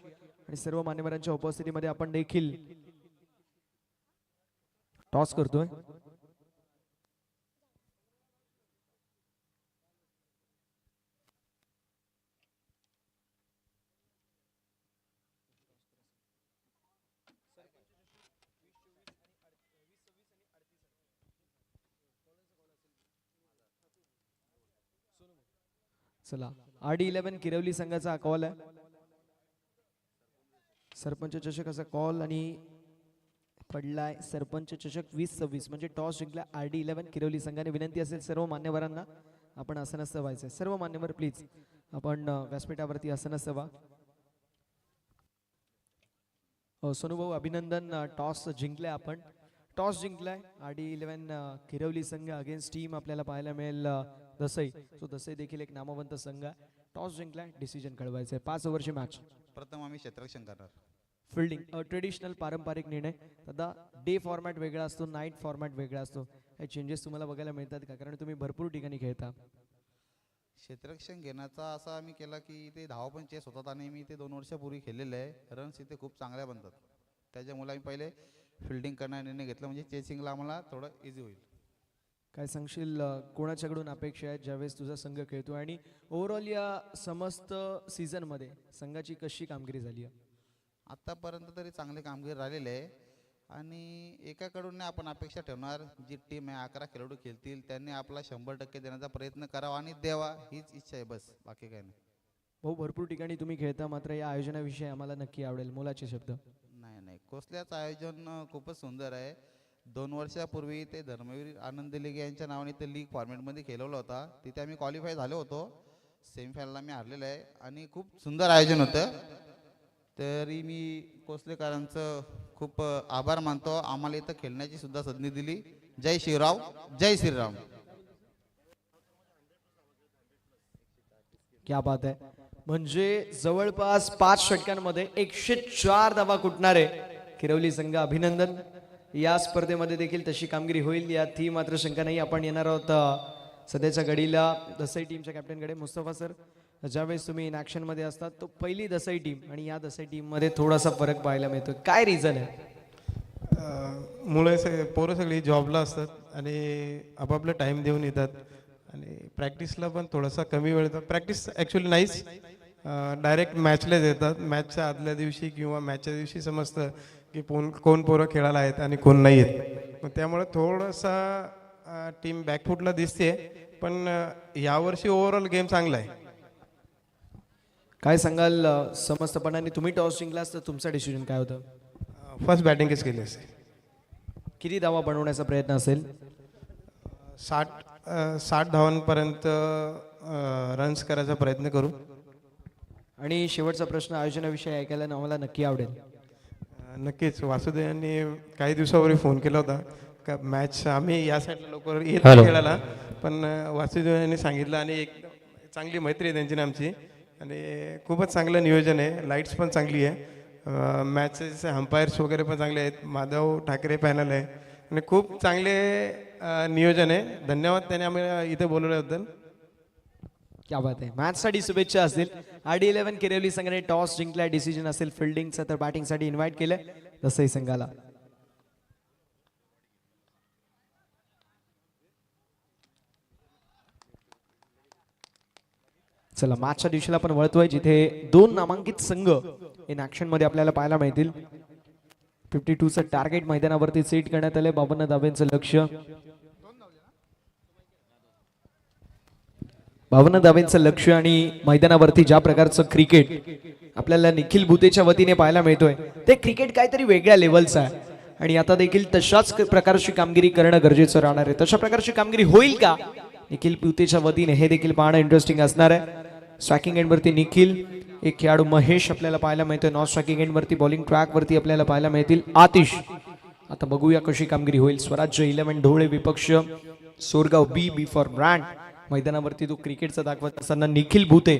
आणि सर्व मान्यवरांच्या उपस्थितीमध्ये आपण देखील टॉस करतोय. चला RD11 किरवली संघाचा कॉल आहे. सरपंच चषकाचा कॉल आणि पडलाय सरपंच चषक 20-26 म्हणजे टॉस जिंकला RD11 किरवली संघाने. विनंती असेल सर्व मान्यवरांना आपण आसनस्थ व्हायचंय. सर्व मान्यवर प्लीज आपण व्यासपीठावरती आसनस्थ व्हा. सोनू भाऊ अभिनंदन, टॉस जिंकलाय आपण. टॉस जिंकलाय RD11 किरवली संघ अगेन्स्ट टीम आपल्याला पाहायला मिळेल दसई. सो दसई देखील एक नामवंत संघ आहे. टॉस जिंकलाय, डिसिजन कळवायचंय. 5 ओव्हरची मॅच. प्रथम आम्ही क्षेत्ररक्षण करणार. फिल्डिंग ट्रेडिशनल पारंपरिक निर्णय. दादा डे फॉर्मॅट वेगळा असतो, नाईट फॉर्मॅट वेगळा असतो. काही चेंजेस तुम्हाला बघायला मिळतात का? कारण तुम्ही भरपूर ठिकाणी खेळता. क्षेत्ररक्षण घेण्याचा असा आम्ही केला की ते धावा पण चेस होतात आणि मी ते 2 वर्षापूर्वी खेळलेलं आहे. रन्स इथे खूप चांगल्या बनतात. त्याच्यामुळे आम्ही पहिले फिल्डिंग करण्याचा निर्णय घेतला म्हणजे चेसिंगला आम्हाला थोडं इझी होईल. काय सांगशील, कोणाच्याकडून अपेक्षा आहेत ज्यावेळेस तुझा संघ खेळतो आणि ओव्हरऑल या समस्त सीझनमध्ये संघाची कशी कामगिरी झाली आहे? आत्तापर्यंत तरी चांगली कामगिरी राहिलेली आहे आणि एकाकडून नाही आपण अपेक्षा ठेवणार. जी टीम आहे 11 खेळाडू खेळतील त्यांनी आपला 100% देण्याचा प्रयत्न करावा आणि द्यावा हीच इच्छा आहे, बस बाकी काही नाही. भाऊ भरपूर ठिकाणी तुम्ही खेळता, मात्र या आयोजनाविषयी आम्हाला नक्की आवडेल मोलाचे शब्द. नाही कोसल्याचं आयोजन खूपच सुंदर आहे. 2 वर्षापूर्वी ते धर्मवीर आनंद लिगे यांच्या नावाने ते लीग फॉर्मॅटमध्ये खेळवलं होता. तिथे आम्ही क्वालिफाय झालो होतो. सेमीफायनलला मी हारलेलो आहे आणि खूप सुंदर आयोजन होतं. तरी मी कोसलेकरांचं खूप आभार मानतो. आम्हाला इथं खेळण्याची सुद्धा संधी दिली. जय शिवराव, जय श्रीराम. क्या बात आहे. म्हणजे जवळपास 5 षटकांमध्ये 104 धावा कुटणारे किरवली संघ. अभिनंदन. या स्पर्धेमध्ये देखील तशी कामगिरी होईल यातही मात्र शंका नाही. आपण येणार आहोत सध्याच्या घडीला दसई टीमच्या कॅप्टनकडे. मुस्तफा सर, ज्यावेळेस तुम्ही इन ॲक्शन मध्ये असतात तो पहिली दसई टीम आणि या दसई टीम मध्ये थोडासा फरक पाहायला मिळतो. काय रिझन आहे? मुलं पोरं सगळी जॉबला असतात आणि आपापला टाईम देऊन येतात आणि प्रॅक्टिसला पण थोडासा कमी वेळ येतात. प्रॅक्टिस ॲक्च्युली नाहीच, डायरेक्ट मॅचलाच येतात. मॅचच्या आदल्या दिवशी किंवा मॅचच्या दिवशी समजतं की कोण पोरं खेळायला आहेत आणि कोण नाही आहेत. मग त्यामुळे थोडासा टीम बॅकफुटला दिसते. पण यावर्षी ओव्हरऑल गेम चांगला आहे. काय सांगाल, समस्तपणाने तुम्ही टॉस जिंकलास तर तुमचा डिसिजन काय होतं? फर्स्ट बॅटिंगच केली असते. किती धावा बनवण्याचा प्रयत्न असेल? 60 धावांपर्यंत रन्स करायचा प्रयत्न करू. आणि शेवटचा प्रश्न आयोजनाविषयी ऐकायला आम्हाला नक्की आवडेल. नक्कीच. वासुदेव यांनी काही दिवसापूर्वी फोन केला होता का मॅच आम्ही या साईडला लवकर येत नाही खेळायला, पण वासुदेव यांनी सांगितलं आणि एक चांगली मैत्री आहे त्यांची आमची आणि खूपच चांगलं नियोजन आहे. लाईट्स पण चांगली आहे. मॅचेस अंपायर्स वगैरे पण चांगले आहेत. माधव ठाकरे पॅनल आहे आणि खूप चांगले नियोजन आहे. धन्यवाद त्याने आम्हाला इथे बोलवल्याबद्दल. क्या बात आहे. मॅचसाठी शुभेच्छा असतील. RD11 किरवली संघाने टॉस जिंकला. डिसिजन असेल फिल्डिंगचा तर बॅटिंगसाठी इन्व्हाइट केलं दसई संघाला. चला मॅचच्या दिवशीला आपण वळतोय जिथे 2 नामांकित संघ इन ऍक्शन मध्ये आपल्याला पाहायला मिळतील. 52चं टार्गेट मैदानावरती सेट करण्यात आले. 52 धाब्यांचं लक्ष. 52 धाब्यांचं लक्ष आणि मैदानावरती ज्या प्रकारचं क्रिकेट आपल्याला निखिल भुतेच्या वतीने पाहायला मिळतोय ते क्रिकेट काहीतरी वेगळ्या लेवलचं आहे. आणि आता देखील तशाच प्रकारची कामगिरी करणं गरजेचं राहणार आहे. तशा प्रकारची कामगिरी होईल का निखिल पिवतेच्या वतीने हे देखील पाहणं इंटरेस्टिंग असणार आहे. स्ट्रायकिंग एंडवरती निखिल, एक खेळाडू महेश आपल्याला पाहायला मिळतोय. नॉन स्ट्रायकिंग एंडवरती बॉलिंग ट्रॅकवरती आपल्याला पाहायला मिळतील आतिश. आता बघूया कशी कामगिरी होईल. स्वराज्य 11 ढोळे विपक्ष सोरगाव बी फॉर ब्रँड. मैदानावरती तो क्रिकेटचा दाखवत असताना निखिल भूते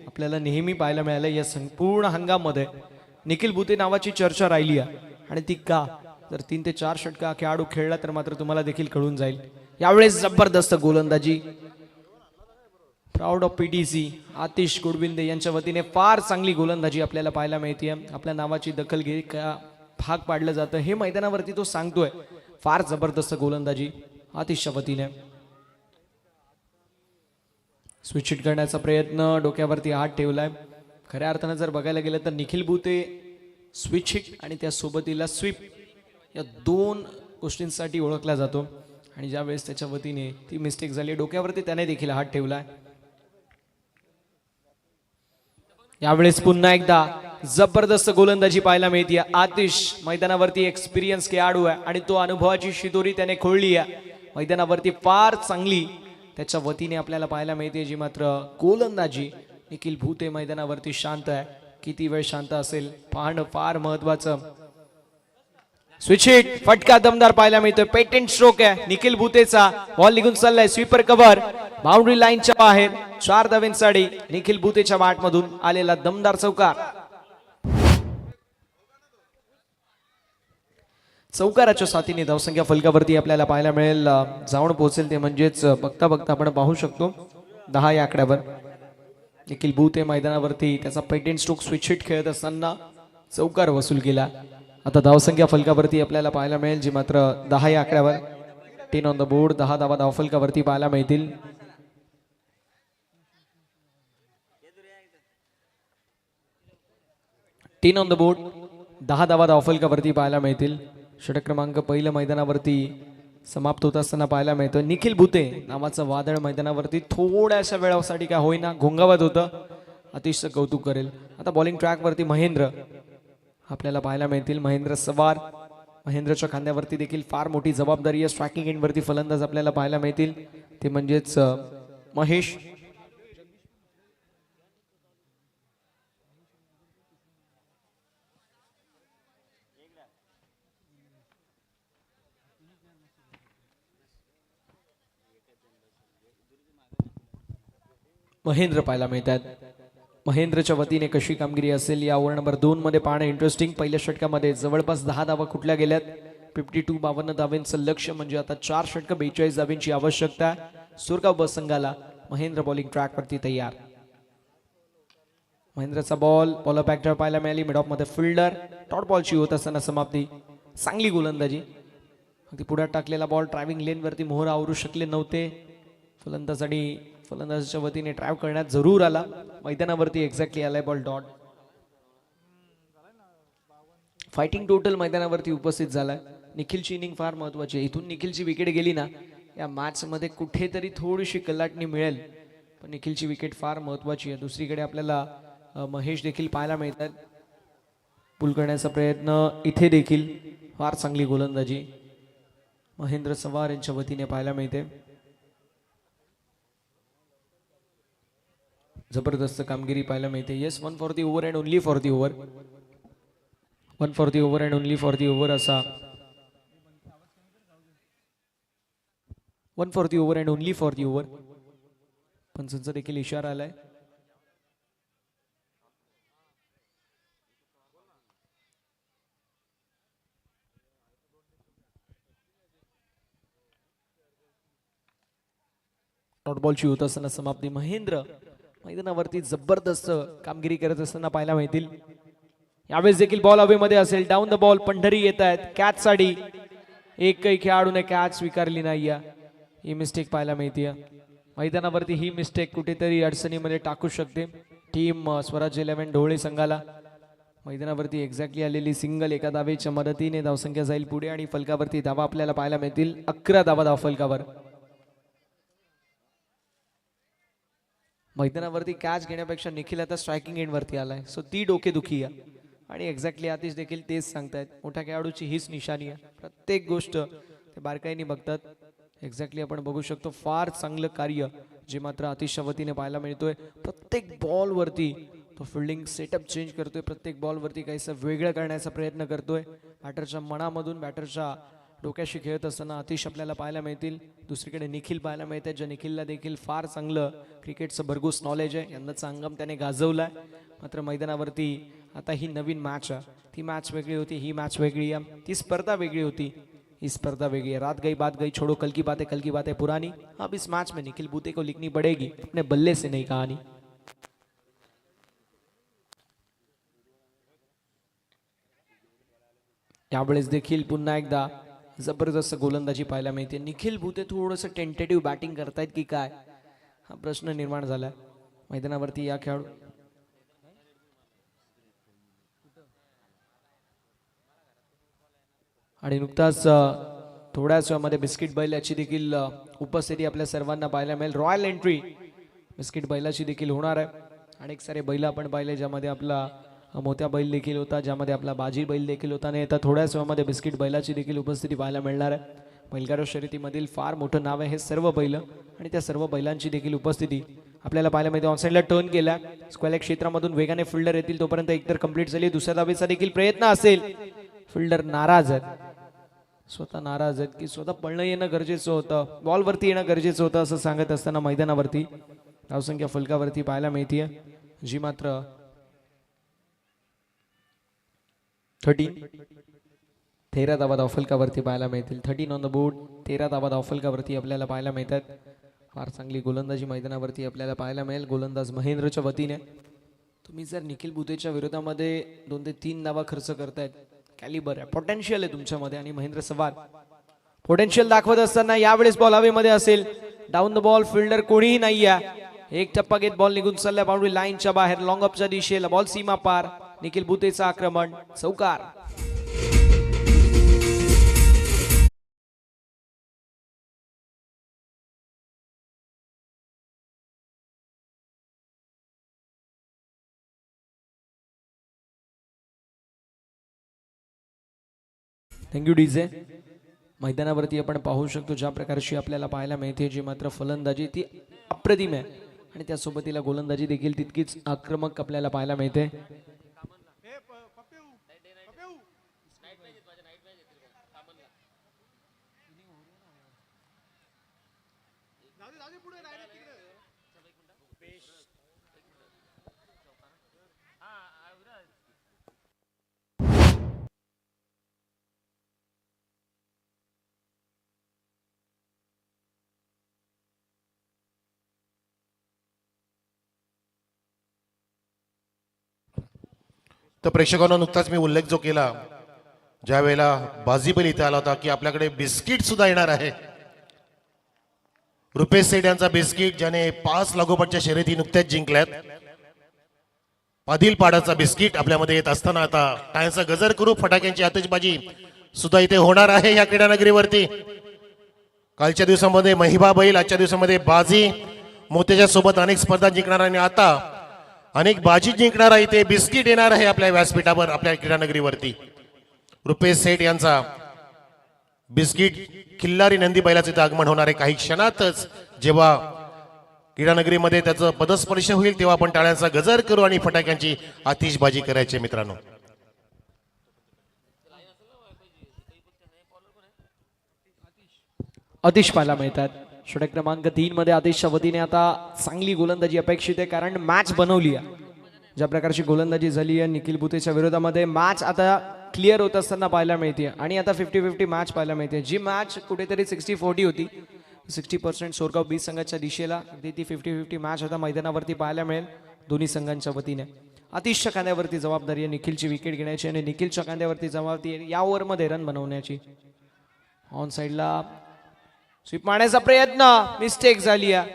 आपल्याला नेहमी पाहायला मिळालं. या संपूर्ण हंगामध्ये निखिल भूते नावाची चर्चा राहिली आहे आणि ती का, जर 3 ते 4 षटका खेळाडू खेळला तर मात्र तुम्हाला देखील कळून जाईल. यावेळेस जबरदस्त गोलंदाजी, प्राऊड ऑफ पीटीसी आतिश गुडविंदे यांच्या वतीने फार चांगली गोलंदाजी आपल्याला पाहायला मिळते. आपल्या नावाची दखल घे का भाग पाडलं जातं हे मैदानावरती तो सांगतोय. फार जबरदस्त गोलंदाजी आतिशच्या वतीने. स्विच हिट करण्याचा प्रयत्न, डोक्यावरती हात ठेवलाय. खऱ्या अर्थानं जर बघायला गेलं तर निखिल भूते स्विच हिट आणि त्या सोबतीला स्वीप या 2 गोष्टींसाठी ओळखला जातो आणि ज्यावेळेस त्याच्या वतीने ती मिस्टेक झाली, डोक्यावरती त्याने देखील हात ठेवलाय. यावेळेस पुन्हा एकदा जबरदस्त गोलंदाजी पाहायला मिळते. आतिश मैदानावरती एक्सपिरियन्स खेळाडू आहे आणि तो अनुभवाची शिदोरी त्याने खोळली आहे. मैदानावरती फार चांगली त्याच्या वतीने आपल्याला पाहायला मिळते. जी मात्र गोलंदाजी निखिल भूते मैदानावरती शांत आहे. किती वेळ शांत असेल पाहणं फार महत्वाचं. स्विच हिट, फटका दमदार पाहायला मिळतोय. पेटेंट स्ट्रोक आहे निखिल भूतेचा. बॉल निघून चाललाय, स्वीपर कव्हर, बाउंड्री लाईनच्या बाहेर. 4 धावांसाठी निखिल भूतेच्या बॅटमधून आलेला दमदार चौकार. चौकाराच्या साथीने धावसंख्या फलकावरती आपल्याला पाहायला मिळेल जाऊन पोहोचेल ते म्हणजेच बघता बघता आपण पाहू शकतो 10 या आकड्यावर. निखिल भूते मैदानावरती त्याचा पेटेंट स्ट्रोक स्विच हिट खेळत असताना चौकार वसूल केला. आता धावसंख्या फलकावरती आपल्याला पाहायला मिळेल जी मात्र 10 या आकड्यावर. 10 ऑन द बोर्ड, 10 धावा धावफलकावरती पाहायला मिळतील. टीन ऑन द बोर्ड, 10 धावा धावफलकावरती पाहायला मिळतील. षटक क्रमांक पहिलं मैदानावरती समाप्त होत असताना पाहायला मिळतं. निखिल भूते नावाचं वादळ मैदानावरती थोड्याशा वेळासाठी काय होईना घोंगावत होतं. अतिशय कौतुक करेल. आता बॉलिंग ट्रॅकवरती महेंद्र आपल्याला पाहायला मिळतील. महेंद्र सवार, महेंद्रच्या खांद्यावरती देखील फार मोठी जबाबदारी आहे. स्ट्रायकिंग एंडवरती फलंदाज आपल्याला पाहायला मिळतील ते म्हणजेच महेश. महेंद्र पाहायला मिळतात. महेंद्रच्या वतीने कशी कामगिरी असेल या ओव्हर नंबर 2 मध्ये पाहणं इंटरेस्टिंग. पहिल्या षटकामध्ये जवळपास 10 धावा कुठल्या गेल्यात. 52 धावांचं लक्ष म्हणजे आता 4 षटक 42 धावांची आवश्यकता. सुरगाव बस संघाला महेंद्र बॉलिंग ट्रॅकवरती तयार. महेंद्रचा बॉल बॅकटर पाहायला मिळाली. मिड ऑफ मध्ये फिल्डर, टॉट बॉलची होत असताना समाप्ती. चांगली गोलंदाजी. अगदी पुढे टाकलेला बॉल ड्रायव्हिंग लेनवरती मोहर आवरू शकले नव्हते. फलंदाजाच्या वतीने ड्राईव्ह करण्यात जरूर आला. मैदानावरती एक्झॅक्टली आलाय बॉल डॉट. फायटिंग टोटल मैदानावरती उपस्थित झालाय. निखिलची इनिंग फार महत्वाची आहे. इथून निखिलची विकेट गेली ना या मॅच मध्ये कुठेतरी थोडीशी कलाटणी मिळेल, पण निखिलची विकेट फार महत्वाची आहे. दुसरीकडे आपल्याला महेश देखील पाहायला मिळतात. पुल करण्याचा प्रयत्न, इथे देखील फार चांगली गोलंदाजी महेंद्र सवार यांच्या वतीने पाहायला मिळते. जबरदस्त कामगिरी पाहायला मिळते. Yes, 1 for the over and only for the over. 1 for the over and only for the over असा 1 for the over and only for the over पंचांचा देखील इशारा आलाय. डॉट बॉलची होत असताना समाप्ती. महेंद्र मैदानावरती जबरदस्त कामगिरी करत असताना पाहायला मिळतील. यावेळेस देखील बॉल हवेमध्ये असेल. डाऊन द बॉल पंढरी येत आहेत कॅच साठी. एकही खेळाडूने कॅच स्वीकारली नाही. ही मिस्टेक पाहायला मिळते. मैदानावरती ही मिस्टेक कुठेतरी अडचणीमध्ये टाकू शकते टीम स्वराज्य 11 ढोळे संघाला. मैदानावरती एक्झॅक्टली आलेली सिंगल एका धावेच्या मदतीने धावसंख्या जाईल पुढे आणि फलकावरती धावा आपल्याला पाहायला मिळतील. 11 धावा धाव फलकावर. मैदानावरती कॅच घेण्यापेक्षा निखिल आता स्ट्रायकिंग एंड वरती आलाय, सो ती डोकेदुखी आहे. आणि एक्झॅक्टली आतिश देखील तेच सांगतायत. मोठ्या खेळाडूची हीच निशाणी आहे. प्रत्येक गोष्ट ते बारकाईने बघतात. एक्झॅक्टली आपण बघू शकतो फार चांगलं कार्य जे मात्र आतिशच्या वतीने पाहायला मिळतोय. प्रत्येक बॉलवरती तो फिल्डिंग सेटअप चेंज करतोय. प्रत्येक बॉलवरती काहीसं वेगळं करण्याचा प्रयत्न करतोय. बॅटरच्या मनामधून बॅटरच्या डोक्याशी खेळत असताना आतिश आपल्याला पाहायला मिळतील. दुसरीकडे निखिल पाहायला मिळते, ज्या निखिलला देखील फार चांगलं क्रिकेटचं भरघोस नॉलेज आहे. यंदाचा अंगम त्याने गाजवलाय. मात्र मैदानावरती आता ही नवीन मॅच आहे. ती मॅच वेगळी होती, ही मॅच वेगळी आहे. ती स्पर्धा वेगळी होती, ही स्पर्धा वेगळी है. रात गई बात गई, छोड़ो कल की बातें पुरानी. अब इस मैच में निखिल बूते को लिखनी पड़ेगी अपने बल्ले से नई कहानी. यावेळेस देखील पुन्हा एकदा जबरदस्त गोलंदाजी पाहायला मिळते. निखिल बूते थोडंसं टेंटेटिव्ह बॅटिंग करतायत की काय, हा प्रश्न निर्माण झालाय मैदानावरती. या खेळाडू आणि नुकताच थोड्याच वेळामध्ये बिस्किट बैल याची देखील उपस्थिती आपल्या सर्वांना पाहायला मिळेल. रॉयल एंट्री बिस्किट बैलाची देखील होणार आहे. अनेक सारे बैल आपण पाहिले, ज्यामध्ये आपला मोत्या बैल देखील होता, ज्यामध्ये आपला बाजी बैल देखील होता. आणि आता थोड्याच वेळामध्ये बिस्किट बैलाची देखील उपस्थिती पाहायला मिळणार आहे. बैलगाडा शर्यतीमधील फार मोठं नाव आहे हे सर्व बैल, आणि त्या सर्व बैलांची देखील उपस्थिती आपल्याला पाहायला मिळते. ऑनसाईडला टर्न केला, स्क्वेअर क्षेत्रामधून वेगाने फिल्डर येतील तोपर्यंत एकतर कंप्लीट झाली. दुसऱ्या धावेचा देखील प्रयत्न असेल. फिल्डर नाराज आहेत, स्वतः नाराज आहेत की स्वतः पळणं येणं गरजेचं होतं, बॉलवरती येणं गरजेचं होतं असं सांगत असताना मैदानावरती धावसंख्या फलकावरती पाहायला मिळते, जी मात्र 13 धावा धावफलकावरती पाहायला मिळतील. 13 ऑन द बोर्ड, 13 धावा धावफलकावरती आपल्याला पाहायला मिळतात. फार चांगली गोलंदाजी मैदानावरती आपल्याला पाहायला मिळेल गोलंदाज महेंद्रच्या वतीने. तुम्ही जर निखिल बुतेच्या विरोधामध्ये 2 ते 3 धावा खर्च करतायत, कॅलिबर आहे, पोटेन्शियल आहे तुमच्यामध्ये, आणि महेंद्र सवार पोटेन्शियल दाखवत असताना यावेळेस बॉल हवेमध्ये असेल. डाऊन द बॉल, फिल्डर कोणीही नाही आहे. एक टप्पा घेत बॉल निघून चालला बाउंड्री लाईनच्या बाहेर, लॉंग अपच्या दिशेला बॉल सीमा पार. निखिल बुतेचं आक्रमण, चौकार. Thank you DJ. मैदानावरती आपण पाहू शकतो ज्या प्रकारची आपल्याला पाहायला मिळते, जी मात्र फलंदाजी ती अप्रतिम आहे, आणि त्यासोबतीला गोलंदाजी देखील तितकीच आक्रमक आपल्याला पाहायला मिळते. तर प्रेक्षकांना नुकताच मी उल्लेख जो केला, ज्या वेळेला बाजीबल इथे आला होता, की आपल्याकडे बिस्किट सुद्धा येणार आहे. रुपेश सेठ यांचा बिस्किट, ज्याने 5 लागोपाठच्या शर्यती नुकत्याच जिंकल्यात. पादील पाडाचा बिस्किट आपल्यामध्ये येत असताना आता टाळ्यांचा गजर करू, फटाक्यांची आतषबाजी सुद्धा इथे होणार आहे या क्रीडानगरीवरती. कालच्या दिवसामध्ये महिबा बैल, आजच्या दिवसामध्ये बाजी, मोत्याच्या सोबत अनेक स्पर्धा जिंकणारा आणि आता अनेक बाजी जिंकणारा इथे बिस्किट येणार आहे आपल्या व्यासपीठावर, आपल्या क्रीडानगरीवरती. रुपेश सेठ यांचा बिस्किट खिल्लारी नंदी बैलाचे इथे आगमन होणार आहे काही क्षणातच. जेव्हा क्रीडानगरीमध्ये त्याचं पदस्पर्श होईल तेव्हा आपण टाळ्यांचा गजर करू आणि फटाक्यांची आतिषबाजी करायची मित्रांनो. आतिश पाहायला मिळतात. षटक क्रमांक 3 मध्ये आतिशच्या वतीने आता चांगली गोलंदाजी अपेक्षित आहे, कारण मॅच बनवली आहे. ज्या प्रकारची गोलंदाजी झाली आहे निखिल बुतेच्या विरोधामध्ये, मॅच आता क्लिअर होत असताना पाहायला मिळते, आणि आता 50-50 मॅच पाहायला मिळते. जी मॅच कुठेतरी 60-40 होती, 60% सोरगाव 20 संघाच्या दिशेला, अगदी ती 50-50 मॅच आता मैदानावरती पाहायला मिळेल दोन्ही संघांच्या वतीने. आतिशच्या खांद्यावरती जबाबदारी आहे निखिलची विकेट घेण्याची, आणि निखिलच्या खांद्यावरती जबाबदारी आहे या ओव्हरमध्ये रन बनवण्याची. ऑन साईडला स्वीप मारण्याचा प्रयत्न, मिस्टेक झाली आहे,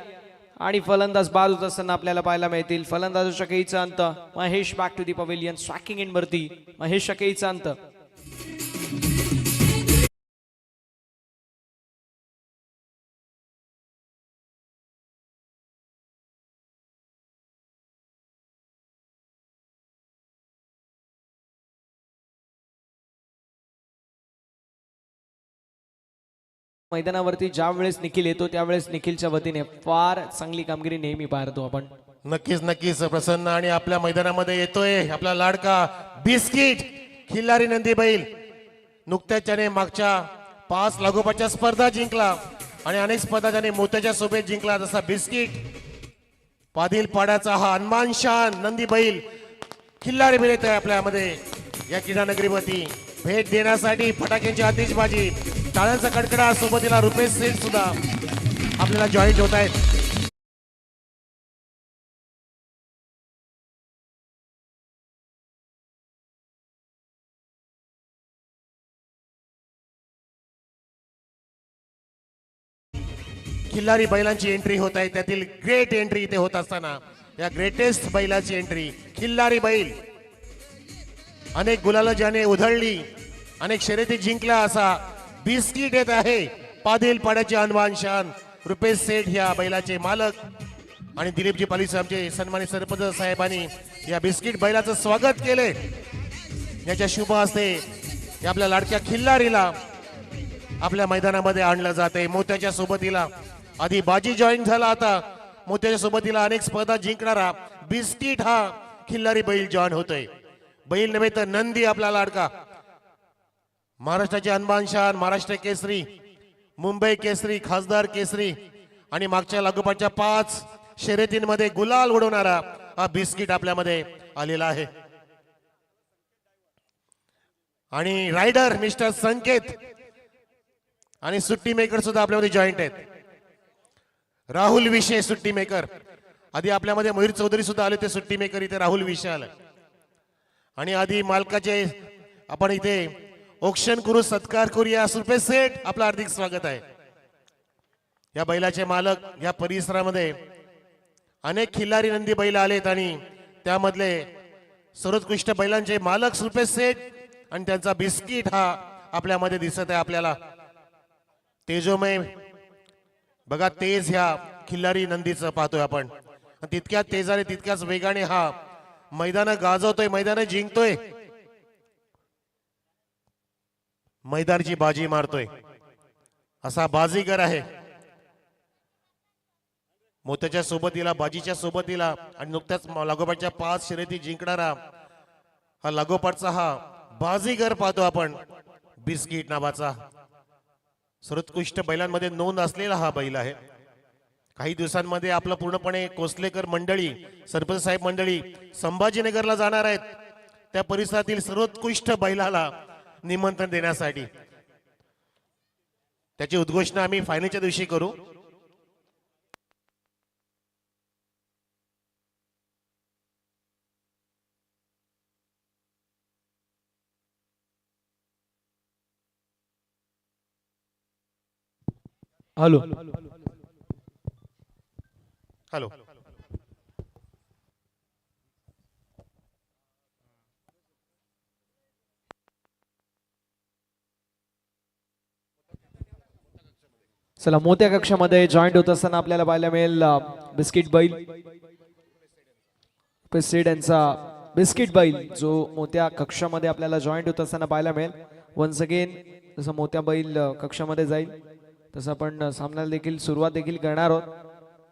आणि फलंदाज बाद होत असताना आपल्याला पाहायला मिळतील. फलंदाजाच्या खेळीचा अंत. Mahesh back to the pavilion, स्वॅकिंग इन वरती महेशच्या खेळीचा अंत. मैदानावरती ज्या वेळेस निखिल येतो त्यावेळेस निखिलच्या वतीने फार चांगली कामगिरी नेहमी पाहतो आपण. नक्कीच नक्कीच प्रसन्न आणि आपल्या मैदानामध्ये येतोय आपला लाडका बिस्किट खिल्लारी नंदी बैल. नुकत्याच त्याने मागच्या 5 लागोपाठच्या स्पर्धा जिंकला आणि अनेक स्पर्धा त्याने मोत्याच्या सोबत जिंकला. जसा बिस्किट पादील पाड्याचा हा अनमान शान नंदी बैल खिल्लारी बैल येत आहे आपल्यामध्ये या क्रीडा नगरीवरती भेट देण्यासाठी. फटाक्यांची आतिषबाजी टाळ्यांचा कडकडा सोबतीला रुपेश सेठ सुद्धा आपल्याला जॉईंट होत आहेत. खिल्लारी बैलांची एंट्री होत आहे त्यातील ग्रेट एंट्री इथे होत असताना या ग्रेटेस्ट बैलाची एंट्री खिल्लारी बैल. अनेक गुलाल ज्याने उधळली अनेक शर्यती जिंकल्या असा बिस्किट येत आहे. पादील पाड्याचे अनवान शान रुपेश सेठ या बैलाचे मालक आणि दिलीपजी पालीस आमचे सन्मानित सरपंच साहेबांनी या बिस्किट बैलाचं स्वागत केले. याच्या शुभ हस्ते या आपल्या लाडक्या खिल्लारीला आपल्या मैदानामध्ये आणलं जाते. मोत्याच्या सोबतीला आधी बाजी जॉईन झाला आता मोत्याच्या सोबतीला अनेक स्पर्धा जिंकणारा बिस्किट हा खिल्लारी बैल जॉईन होतोय. बैल नव्हे तर नंदी आपला लाडका महाराष्ट्राचे अनमान शान महाराष्ट्र केसरी मुंबई केसरी खासदार केसरी आणि मागच्या लागोपाठच्या 5 शर्यतींमध्ये गुलाल उडवणारा हा बिस्किट आपल्यामध्ये आलेला आहे. आणि रायडर मिस्टर संकेत आणि सुट्टी मेकर सुद्धा आपल्यामध्ये जॉईंट आहेत. राहुल विशे सुट्टी मेकर. आधी आपल्यामध्ये मयूर चौधरी सुद्धा आले ते सुट्टी मेकर इथे राहुल विशे आले. आणि आधी मालकाचे आपण इथे औक्षण करू सत्कार करूया. सुपेश सेठ आपलं हार्दिक स्वागत आहे. या बैलाचे मालक या परिसरामध्ये अनेक खिल्लारी नंदी बैल आलेत आणि त्यामधले सर्वोत्कृष्ट बैलांचे मालक सुपेश सेठ आणि त्यांचा बिस्किट हा आपल्यामध्ये दिसत आहे आपल्याला. तेजोमय बघा तेज ह्या खिल्लारी नंदीचं पाहतोय आपण. तितक्याच तेजाने तितक्याच वेगाने हा मैदान गाजवतोय मैदान जिंकतोय मैदानची बाजी मारतोय असा बाजीगर आहे. मोत्याच्या सोबतीला बाजीच्या सोबतीला आणि नुकत्याच लागोपाठच्या 5 शर्यती जिंकणारा हा लागोपाठचा हा बाजीगर पाहतो आपण बिस्किट नावाचा. सर्वोत्कृष्ट बैलांमध्ये नोंद असलेला हा बैल आहे. काही दिवसांमध्ये आपलं पूर्णपणे कोसलेकर मंडळी सरपंच साहेब मंडळी संभाजीनगरला जाणार आहेत त्या परिसरातील सर्वोत्कृष्ट बैलाला निमंत्रण देण्यासाठी. त्याची उद्घोषणा आम्ही फायनलच्या दिवशी करू. हॅलो हॅलो चला मोत्या कक्षामध्ये जॉईंट होत असताना आपल्याला पाहायला मिळेल बिस्किट बैल पेस्टेड यांचा बिस्किट बैल जो मोत्या कक्षामध्ये आपल्याला जॉईंट होत असताना पाहायला मिळेल. वन्स अगेन जसं मोत्या बैल कक्षामध्ये जाईल तसं आपण सामन्याला देखील सुरुवात देखील करणार आहोत.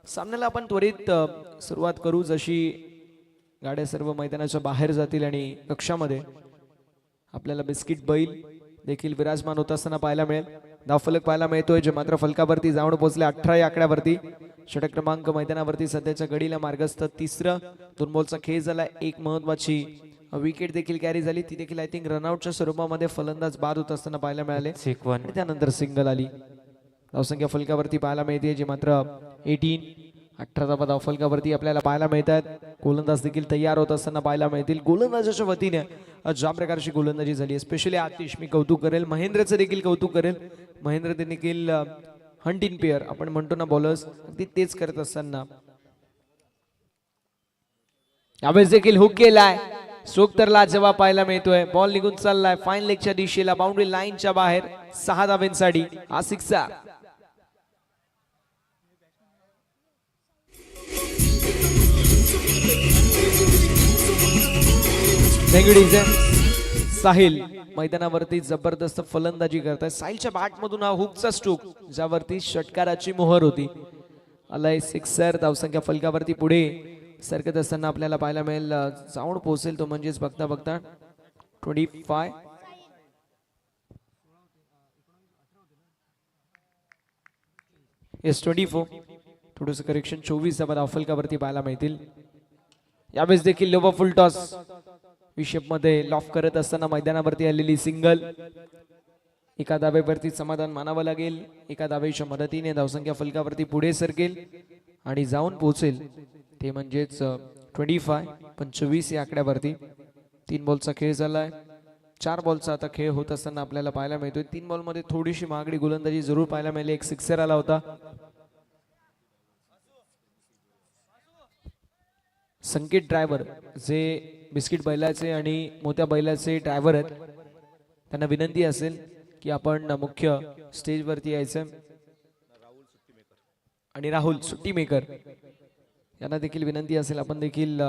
सामन्याला आपण त्वरित सुरुवात करू जशी गाड्या सर्व मैदानाच्या बाहेर जातील आणि कक्षामध्ये आपल्याला बिस्किट बैल देखील विराजमान होत असताना पाहायला मिळेल. धावफलक पाहायला मिळतोय जे मात्र फलकावरती जाऊन पोहोचले 18 या आकड्यावरती. षटक क्रमांक मैदानावरती सध्याच्या घडीला मार्गस्थ 3रं 2 बॉलचा खेळ झाला. एक महत्वाची विकेट देखील कॅरी झाली ती देखील आय थिंक रनआउटच्या स्वरूपामध्ये फलंदाज बाद होत असताना पाहायला मिळाले. त्यानंतर सिंगल आली. धावसंख्या फलकावरती पाहायला मिळते जे मात्र 18 धावा धावफलकावरती आपल्याला पाहायला मिळतात. गोलंदाज देखील तयार होत असताना पाहायला मिळतील. गोलंदाजाच्या वतीने ज्या प्रकारची गोलंदाजी झाली स्पेशली आतिश मी कौतुक करेल. महेंद्रचं देखील कौतुक करेल. महेंद्र देखील हंटिंग पेअर आपण म्हणतो ना बॉलर्स अगदी तेच करत असताना यावेळेस देखील हुक केलाय. स्ट्रोक तर लाजवाब पाहायला मिळतोय. बॉल निघून चाललाय फाईन लेगच्या दिशेला बाउंड्री लाईनच्या बाहेर 6 धावांसाठी हा सिक्सर. साहिल मैदानावरती जबरदस्त फलंदाजी करताय. साहिलच्या बॅट मधून हा हुकचा स्ट्रोक ज्यावरती षटकाराची मोहर होती. आलाय सिक्सर. धावसंख्या फलकावरती पुढे सरकत असताना आपल्याला पाहायला मिळेल. जाऊन पोहोचेल तो म्हणजेच बघता बघता 25. येस 24. थोडंसं करेक्शन 24 धावा फलकावरती पाहायला मिळतील. यावेळेस देखील लोवा फुल टॉस विषप मध्ये लॉफ करत असताना मैदानावरती आलेली सिंगल. एका धावेवरती समाधान मानावं लागेल. एका धावेच्या मदतीने धावसंख्या फलकावरती पुढे सरकेल आणि जाऊन पोहोचेल ते म्हणजेच 25 या आकड्यावरती. 3 बॉलचा खेळ झालाय. 4 बॉलचा आता खेळ होत असताना आपल्याला पाहायला मिळतोय. 3 बॉलमध्ये थोडीशी महागडी गोलंदाजी जरूर पाहायला मिळाली. एक सिक्सर आला होता. संकेत ड्रायव्हर जे बिस्किट बैलाचे आणि मोत्या बैलाचे ड्रायव्हर आहेत त्यांना विनंती असेल की आपण मुख्य स्टेजवरती यायचं. आणि राहुल सुट्टी मेकर यांना देखील विनंती असेल आपण देखील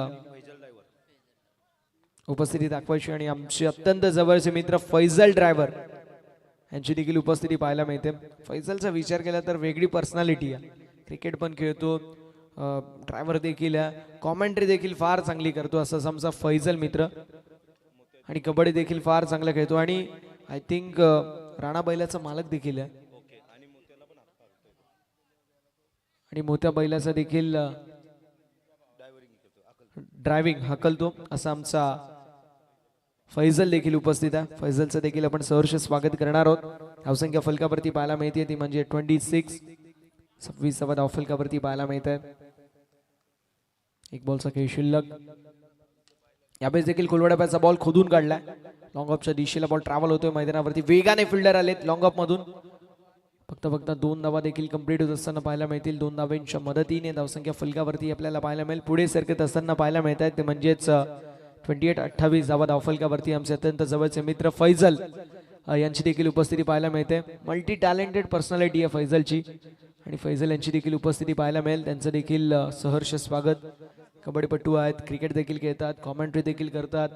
उपस्थिती दाखवायची. आणि आमचे अत्यंत जवळचे मित्र फैजल ड्रायव्हर यांची देखील उपस्थिती पाहायला मिळते. फैजलचा विचार केला तर वेगळी पर्सनॅलिटी आहे. क्रिकेट पण खेळतो, ड्रायव्हर देखील आहे, कॉमेंट्री देखील फार चांगली करतो असं आमचा फैजल मित्र. आणि कबड्डी देखील फार चांगलं खेळतो आणि आय थिंक राणा बैलाचा मालक देखील आहे. आणि मोत्या बैलाचा देखील ड्रायव्हिंग हकलतो असा आमचा फैजल देखील उपस्थित आहे. फैजलचं देखील आपण सहर्ष स्वागत करणार आहोत. धावसंख्या फलकावरती पाहायला मिळते ती म्हणजे 26. 26 धावा फलकावरती पाहायला मिळत आहे. 1 बॉलचा खेळ शिल्लक. यावेळेस देखील कोलवड्याचा बॉल खोदून काढलाय. लॉंग ऑफच्या दिशेला बॉल ट्रॅव्हल होतोय मैदानावरती. वेगाने फिल्डर आलेत लॉंग ऑफ मधून. फक्त 2 धावा देखील कंप्लीट होत असताना पाहायला मिळतील. 2 धावांच्या मदतीने धावसंख्या फलकावरती आपल्याला पाहायला मिळेल. पुढे सरकत असताना पाहायला मिळत आहेत ते म्हणजेच 28-28 धावा धावफलकावरती आमचे अत्यंत जवळचे मित्र फैजल यांची देखील उपस्थिती पाहायला मिळते. मल्टी टॅलेंटेड पर्सनॅलिटी आहे फैजलची आणि फैजल यांची देखील उपस्थिती पाहायला मिळेल. त्यांचं देखील सहर्ष स्वागत. कबड्डीपटू आहेत, क्रिकेट देखील खेळतात, कॉमेंट्री देखील करतात,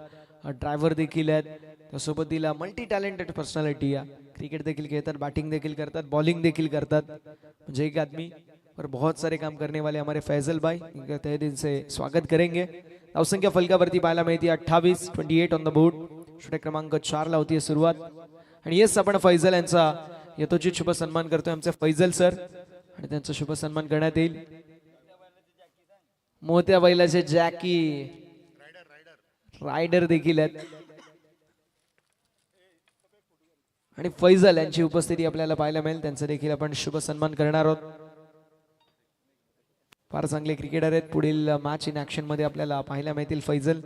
ड्रायव्हर देखील आहेत. त्यासोबत तिला मल्टी टॅलेंटेड पर्सनॅलिटी आहे. क्रिकेट देखील खेलतात, बैटिंग देखील करतात, बॉलिंग देखील करतात. म्हणजे एक आदमी पर बहुत सारे काम करने वाले हमारे फैजल भाई, इनका तहे दिल से स्वागत करेंगे. धावसंख्या फलकावरती पाहायला मिळते 28 ऑन द बोर्ड. षटक क्रमांक 4 ला होती सुरुवात. आणि येस आपण फैजल यांचा यथोचित शुभ सन्मान करतोय. आमचे फैजल सर आणि त्यांचा शुभ सन्मान करण्यात येईल. मोत्या बैलाचे जॅकी रायडर देखील आहेत आणि फैजल यांची उपस्थिती आपल्याला पाहायला मिळेल. त्यांचा देखील आपण शुभ सन्मान करणार आहोत. फार चांगले क्रिकेटर आहेत. पुढील मॅच इन ऍक्शन मध्ये आपल्याला पाहायला मिळतील फैजल.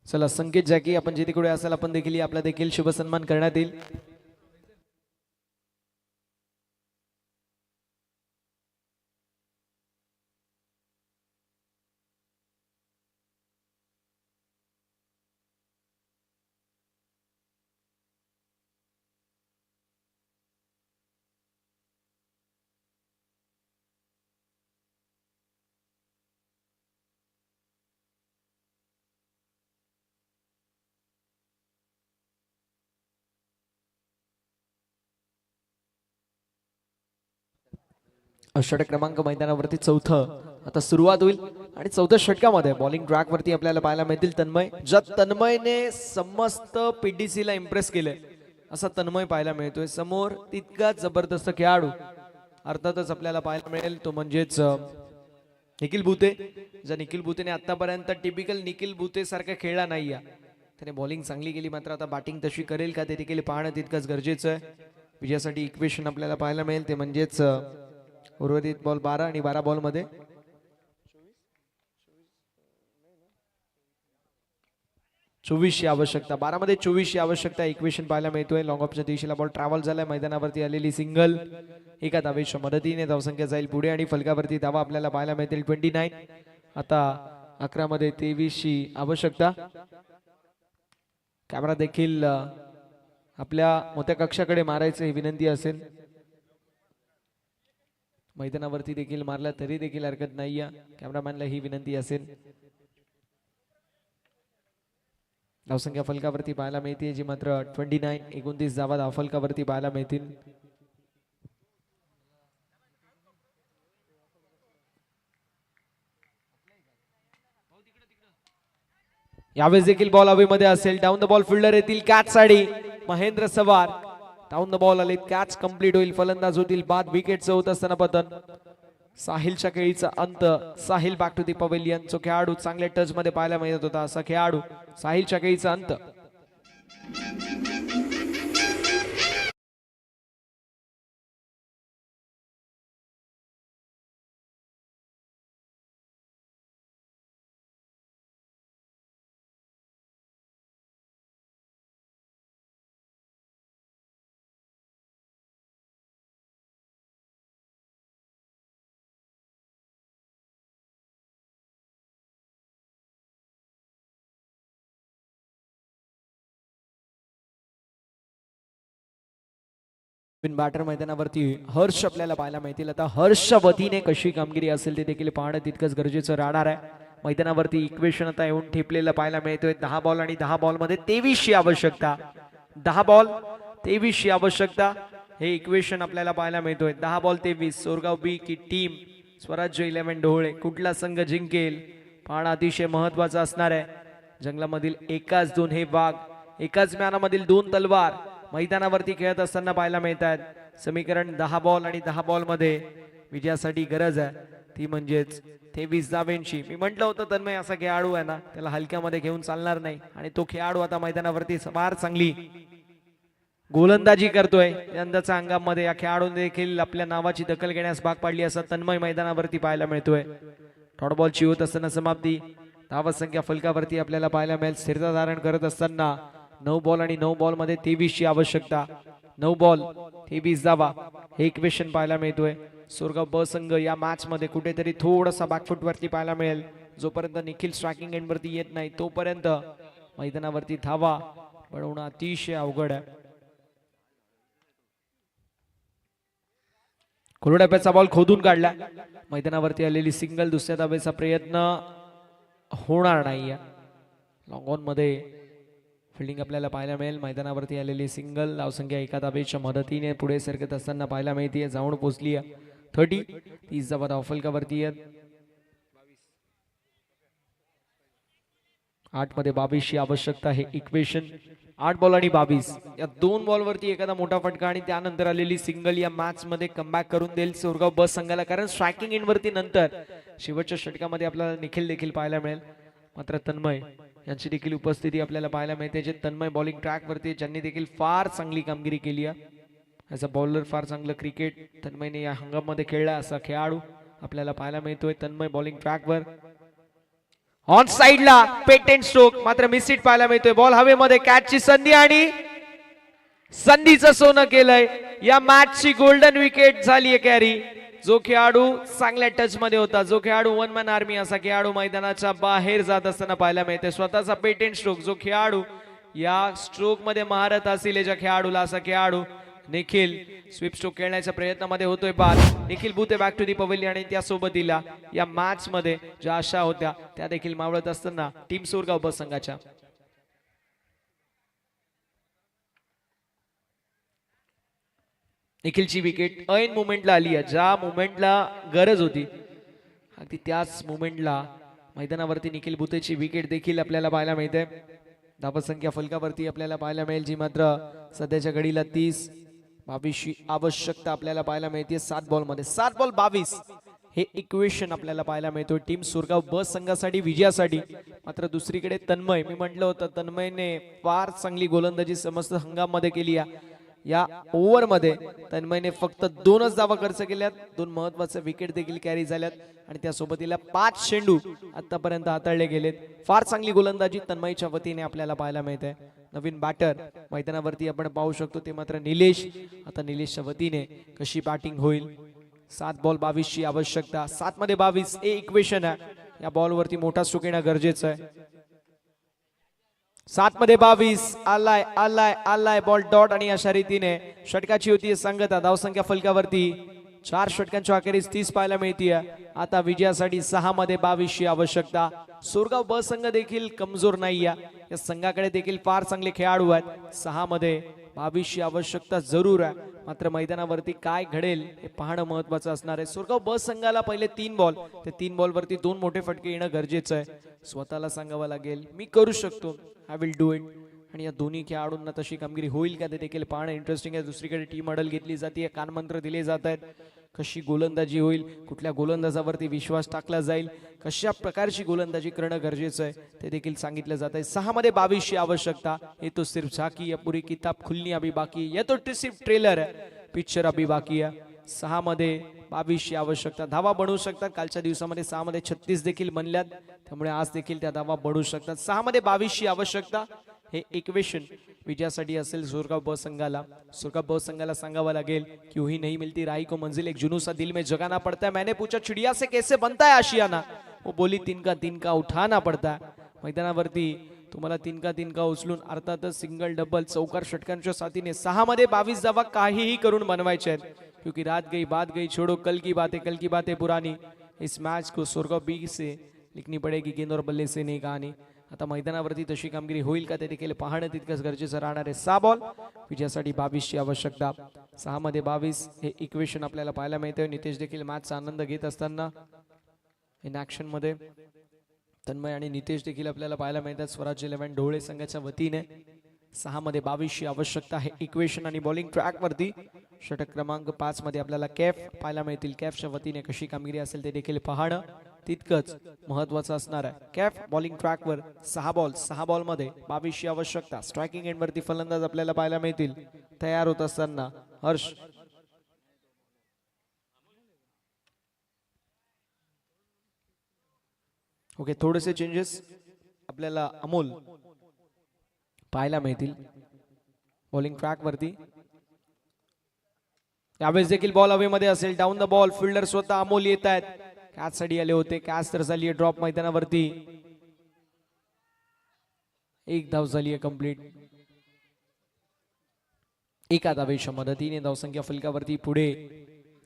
चला संकेत जॅकी आपण जिथे कुठे असाल आपण देखील आपला देखील शुभ सन्मान करण्यात येईल. षटक क्रमांक मैदानावरती चौथं आता सुरुवात होईल आणि चौथ्या षटकामध्ये बॉलिंग ट्रॅक वरती आपल्याला पाहायला मिळतील तन्मय. ज्या तन्मयने समस्त पीडीसी ला इम्प्रेस केले असा तन्मय पाहायला मिळतोय. समोर तितका जबरदस्त खेळाडू अर्थातच आपल्याला पाहायला मिळेल तो म्हणजेच निखिल भुते. ज्या निखिल भुतेने आतापर्यंत टिपिकल निखिल भुते सारखा खेळला नाही. त्याने बॉलिंग चांगली केली मात्र आता बॅटिंग तशी करेल का ते देखील पाहणं तितकंच गरजेचं आहे. विजयासाठी इक्वेशन आपल्याला पाहायला मिळेल ते म्हणजेच उर्वरित बॉल 12 आणि 12 बॉल मध्ये 24ची आवश्यकता, 12 मध्ये 24ची आवश्यकता. इक्वेशन पाहायला मिळतोय. लॉंग ऑफच्या दिशेला बॉल ट्रॅव्हल झालाय. मैदानावरती आलेली सिंगल एका धावेच्या मदतीने धावसंख्या जाईल पुढे आणि फलकावरती धावा आपल्याला पाहायला मिळतील 29. आता 11 मध्ये 23ची आवश्यकता. कॅमेरा देखील आपल्या मोठ्या कक्षाकडे मारायचं ही विनंती असेल. मैदानावरती देखील मारला तरी देखील हरकत नाहीये. कॅमेरामॅनला ही विनंती असेल. धावसंख्या फलकावरती पाहायला मिळते जी मात्र 29. 29 धावा धावफलकावरती पाहायला मिळतील. यावेळेस देखील बॉल हवेमध्ये असेल. डाऊन द बॉल फिल्डर येतील कॅच साठी. महेंद्र सवार डाऊन द बॉल आले. कॅच कंप्लीट होईल. फलंदाज होतील बाद. विकेटचं होत असताना पतन. साहिलच्या खेळीचा अंत. Sahil back to the pavilion. जो खेळाडू चांगल्या टच मध्ये पाहायला मिळत होता असा खेळाडू साहिलच्या खेळीचा अंत. बॅटर मैदानावरती हर्ष आपल्याला पाहायला मिळतील. आता हर्षच्या वतीने कशी कामगिरी असेल ते देखील पाहणं तितकंच गरजेचं राहणार आहे. मैदानावरती इक्वेशन आता येऊन ठेपलेलं पाहायला मिळतोय. 10 बॉल आणि 10 बॉल मध्ये 23ची आवश्यकता. 10 बॉल 23ची आवश्यकता हे इक्वेशन आपल्याला पाहायला मिळतोय. 10 बॉल 23. सोरगाव बी की टीम स्वराज्य 11 ढोळे कुठला संघ जिंकेल पाहणं अतिशय महत्वाचं असणार आहे. जंगलामधील एकाच 2 हे वाघ, एकाच म्यानामधील 2 तलवार मैदानावरती खेळत असताना पाहायला मिळतात. समीकरण 10 बॉल आणि 10 बॉल मध्ये विजयासाठी गरज आहे ती म्हणजेच 23 धावेंची. मी म्हटलं होतं तन्मय असा खेळाडू आहे ना त्याला हलक्यामध्ये घेऊन चालणार नाही आणि तो खेळाडू आता मैदानावरती फार चांगली गोलंदाजी करतोय. यंदाच्या अंगामध्ये या खेळाडूने देखील आपल्या नावाची दखल घेण्यास भाग पाडली असं तन्मय मैदानावरती पाहायला मिळतोय. डॉट बॉलची होत असताना समाप्ती. धावा संख्या फलकावरती आपल्याला पाहायला मिळेल. स्थिरता धारण करत असताना 9 बॉल आणि 9 बॉल मध्ये 23ची आवश्यकता. 9 बॉल 23 धावा हे इक्वेशन पाहायला मिळतोय. सोरगाव ब संघ या मॅच मध्ये कुठेतरी थोडासा बॅकफुट वरती पाहायला मिळेल. जोपर्यंत निखिल स्ट्रायकिंग एंड वरती येत नाही तोपर्यंत मैदानावरती धावा बनवणं अतिशय अवघड आहे. कोरड्याचा बॉल खोदून काढला. मैदानावरती आलेली सिंगल. दुसऱ्या धावेचा प्रयत्न होणार नाहीये. लॉंग ऑन मध्ये फिल्डिंग आपल्याला पाहायला मिळेल. मैदानावरती आलेली सिंगल. धावसंख्या एका धावेच्या मदतीने पुढे सरकत असताना पाहायला मिळते. जाऊन पोहोचली 30. 30 धावा धावफलकावरती आहेत. 8 मध्ये 22ची आवश्यकता हे इक्वेशन. 8 बॉल आणि 22 या 2 बॉलवरती एखादा मोठा फटका आणि त्यानंतर आलेली सिंगल या मॅच मध्ये कमबॅक करून देईल सोरगाव बस संघाला. कारण स्ट्रायकिंग एंड वरती नंतर शेवटच्या षटकामध्ये आपल्याला निखिल देखील पाहायला मिळेल. मात्र तन्मय यांची देखील उपस्थिती आपल्याला पाहायला मिळते. जे तन्मय बॉलिंग ट्रॅक वरती ज्यांनी देखील फार चांगली कामगिरी केली आहे. ॲज अ बॉलर फार चांगलं क्रिकेट तन्मयने या हंगामामध्ये खेळला असा खेळाडू आपल्याला पाहायला मिळतोय. तन्मय बॉलिंग ट्रॅकवर ऑन साइडला पेटेंट स्ट्रोक मात्र मिसहिट पाहायला मिळतोय. बॉल हवेमध्ये. कॅचची संधी आणि संधीचं सोनं केलंय. या मॅचची गोल्डन विकेट झालीय कॅरी. जो खेळाडू चांगल्या टच मध्ये होता, जो खेळाडू 1 मॅन आर्मी असा खेळाडू मैदानाच्या बाहेर जात असताना पाहायला मिळते. स्वतःचा पेटेंट स्ट्रोक. जो खेळाडू या स्ट्रोक मध्ये महारत असेल ज्या खेळाडूला असा खेळाडू निखिल स्वीप स्ट्रोक खेळण्याच्या प्रयत्नामध्ये होतोय. बाद. निखिल बुते बॅक टू दी पवेलियन आणि त्यासोबतीला या मॅच मध्ये ज्या आशा होत्या त्या देखील मावळत असताना टीम सोरगाव बस संघाच्या. निखिलची विकेट ऐन मुवमेंटला आली आहे. ज्या मुवमेंटला गरज होती अगदी त्याच मुवमेंटला मैदानावरती निखिल बुतेची विकेट देखील आपल्याला पाहायला मिळते. धावसंख्या फलकावरती आपल्याला पाहायला मिळेल जी मात्र सध्याच्या घडीला 30. 22ची आवश्यकता आपल्याला पाहायला मिळते. 7 बॉल मध्ये 7 बॉल 22 हे इक्वेशन आपल्याला पाहायला मिळतो टीम सुरगाव बस संघासाठी विजयासाठी. मात्र दुसरीकडे तन्मय, मी म्हटलं होतं तन्मयने फार चांगली गोलंदाजी समस्त हंगामामध्ये केली आहे. या ओव्हरमध्ये तन्मयने फक्त 2च धावा खर्च केल्यात, 2 महत्वाचे विकेट देखील कॅरी झाल्यात आणि त्यासोबतीला 5 चेंडू आतापर्यंत हाताळले गेलेत. फार चांगली गोलंदाजी तन्मयच्या वतीने आपल्याला पाहायला मिळते. नवीन बॅटर मैदानावरती आपण पाहू शकतो ते मात्र निलेश. आता निलेशच्या वतीने कशी बॅटिंग होईल. 7 बॉल 22 ची आवश्यकता. 7 मध्ये 22 हे इक्वेशन आहे. या बॉलवरती मोठा स्ट्रोक येणं गरजेचं आहे. 7 मध्ये 22 आलाय आलाय आलाय बॉल डॉट आणि अशा रीतीने षटकाची होती सांगता. धावसंख्या फलकावरती 4 षटकांच्या अखेरीस 30 पाहायला मिळतीये. आता विजयासाठी 6 मध्ये 22 ची आवश्यकता. सुरगाव ब संघ देखील कमजोर नाही या संघाकडे देखील फार चांगले खेळाडू आहेत. 6 मध्ये 22 ची आवश्यकता जरूर आहे. मात्र मैदानावरती काय घडेल हे पाहणं महत्वाचं असणार आहे. सुरगाव ब संघाला पहिले 3 बॉल, ते 3 बॉल वरती 2 मोठे फटके येणं गरजेचं आहे. स्वतःला सांगावं लागेल मी करू शकतो, आय विल डू इट. आणि या दोन्ही खेळाडूंना तशी कामगिरी होईल का ते देखील पाहणं इंटरेस्टिंग आहे. दुसरीकडे टीम अडल घेतली जाते, कानमंत्र दिले जात आहेत. कशी गोलंदाजी होईल, कुठल्या गोलंदाजावरती विश्वास टाकला जाईल, कशा प्रकारची गोलंदाजी करणं गरजेचं आहे ते देखील सांगितलं जात आहे. 6 मध्ये 22 ची आवश्यकता. ये तो सिर्फ झाकी या पूरी किताब खुलनी अभी बाकी, ये तो सिर्फ ट्रेलर है, पिक्चर अभी बाकी है. 6 मध्ये 22 ची आवश्यकता. धावा बनवू शकतात. कालच्या दिवसामध्ये 6 मध्ये 36 देखील बनल्यात, त्यामुळे आज देखील त्या धावा बनवू शकतात. 6 मध्ये 22 ची आवश्यकता हे इक्वेशन विजयासाठी असेल सुरगाव ब संघाला. सुरगाव ब संघाला सांगावं लागेल क्यों ही नहीं मिलती राही को मंजिल, एक जुनू सा दिल में जगाना पड़ता है. मैंने पूछा चिड़िया से कैसे बनता है आशियाना, वो बोली तीन का उठाना पड़ता है. मैदानावरती तुम्हाला तीन का उचलून अर्थातच सिंगल डबल चौकार षटकांच्या साथीने 6 मध्ये 22 धावा काहीही करून बनवायचे आहेत. क्योंकि रात गई बात गई, छोड़ो कल की बातें पुरानी. इस मैच को सुरगाव बी से लिखनी पड़ेगी, गेंद और बल्ले से नहीं कहानी. आता मैदानावरती तशी कामगिरी होईल का ते देखील पाहणं तितकंच गरजेचं राहणार आहे. 6 बॉल विजयासाठी 22 ची आवश्यकता. 6 मध्ये 22 हे इक्वेशन आपल्याला पाहायला मिळतंय. नितेश देखील मॅचचा आनंद घेत असताना इन ऍक्शन मध्ये तन्मय आणि नितेश देखील आपल्याला पाहायला मिळतात. स्वराज्य 11 ढोळे संघाच्या वतीने 6 मध्ये 22 ची आवश्यकता हे इक्वेशन. आणि बॉलिंग ट्रॅक वरती षटक क्रमांक 5 मध्ये आपल्याला कॅफ पाहायला मिळतील. कॅफच्या वतीने कशी कामगिरी असेल ते देखील पाहणं तितकंच महत्वाचं असणार आहे. कॅफ बॉलिंग ट्रॅकवर 6 बॉल मध्ये 22 ची आवश्यकता. स्ट्रायकिंग एंड वरती फलंदाज आपल्याला पाहायला मिळतील. तयार होत असताना हर्ष, ओके, थोडेसे चेंजेस आपल्याला अमोल पाहायला मिळतील बॉलिंग ट्रॅक वरती. यावेळेस देखील बॉल हवेमध्ये असेल. डाऊन द बॉल फिल्डर स्वतः अमोल येत आहेत. कॅच साठी आले होते, कॅच तर झाली आहे ड्रॉप मैदानावरती. 1 धाव झाली आहे कंप्लीट. एका धावेच्या मदतीने धावसंख्या फलकावरती पुढे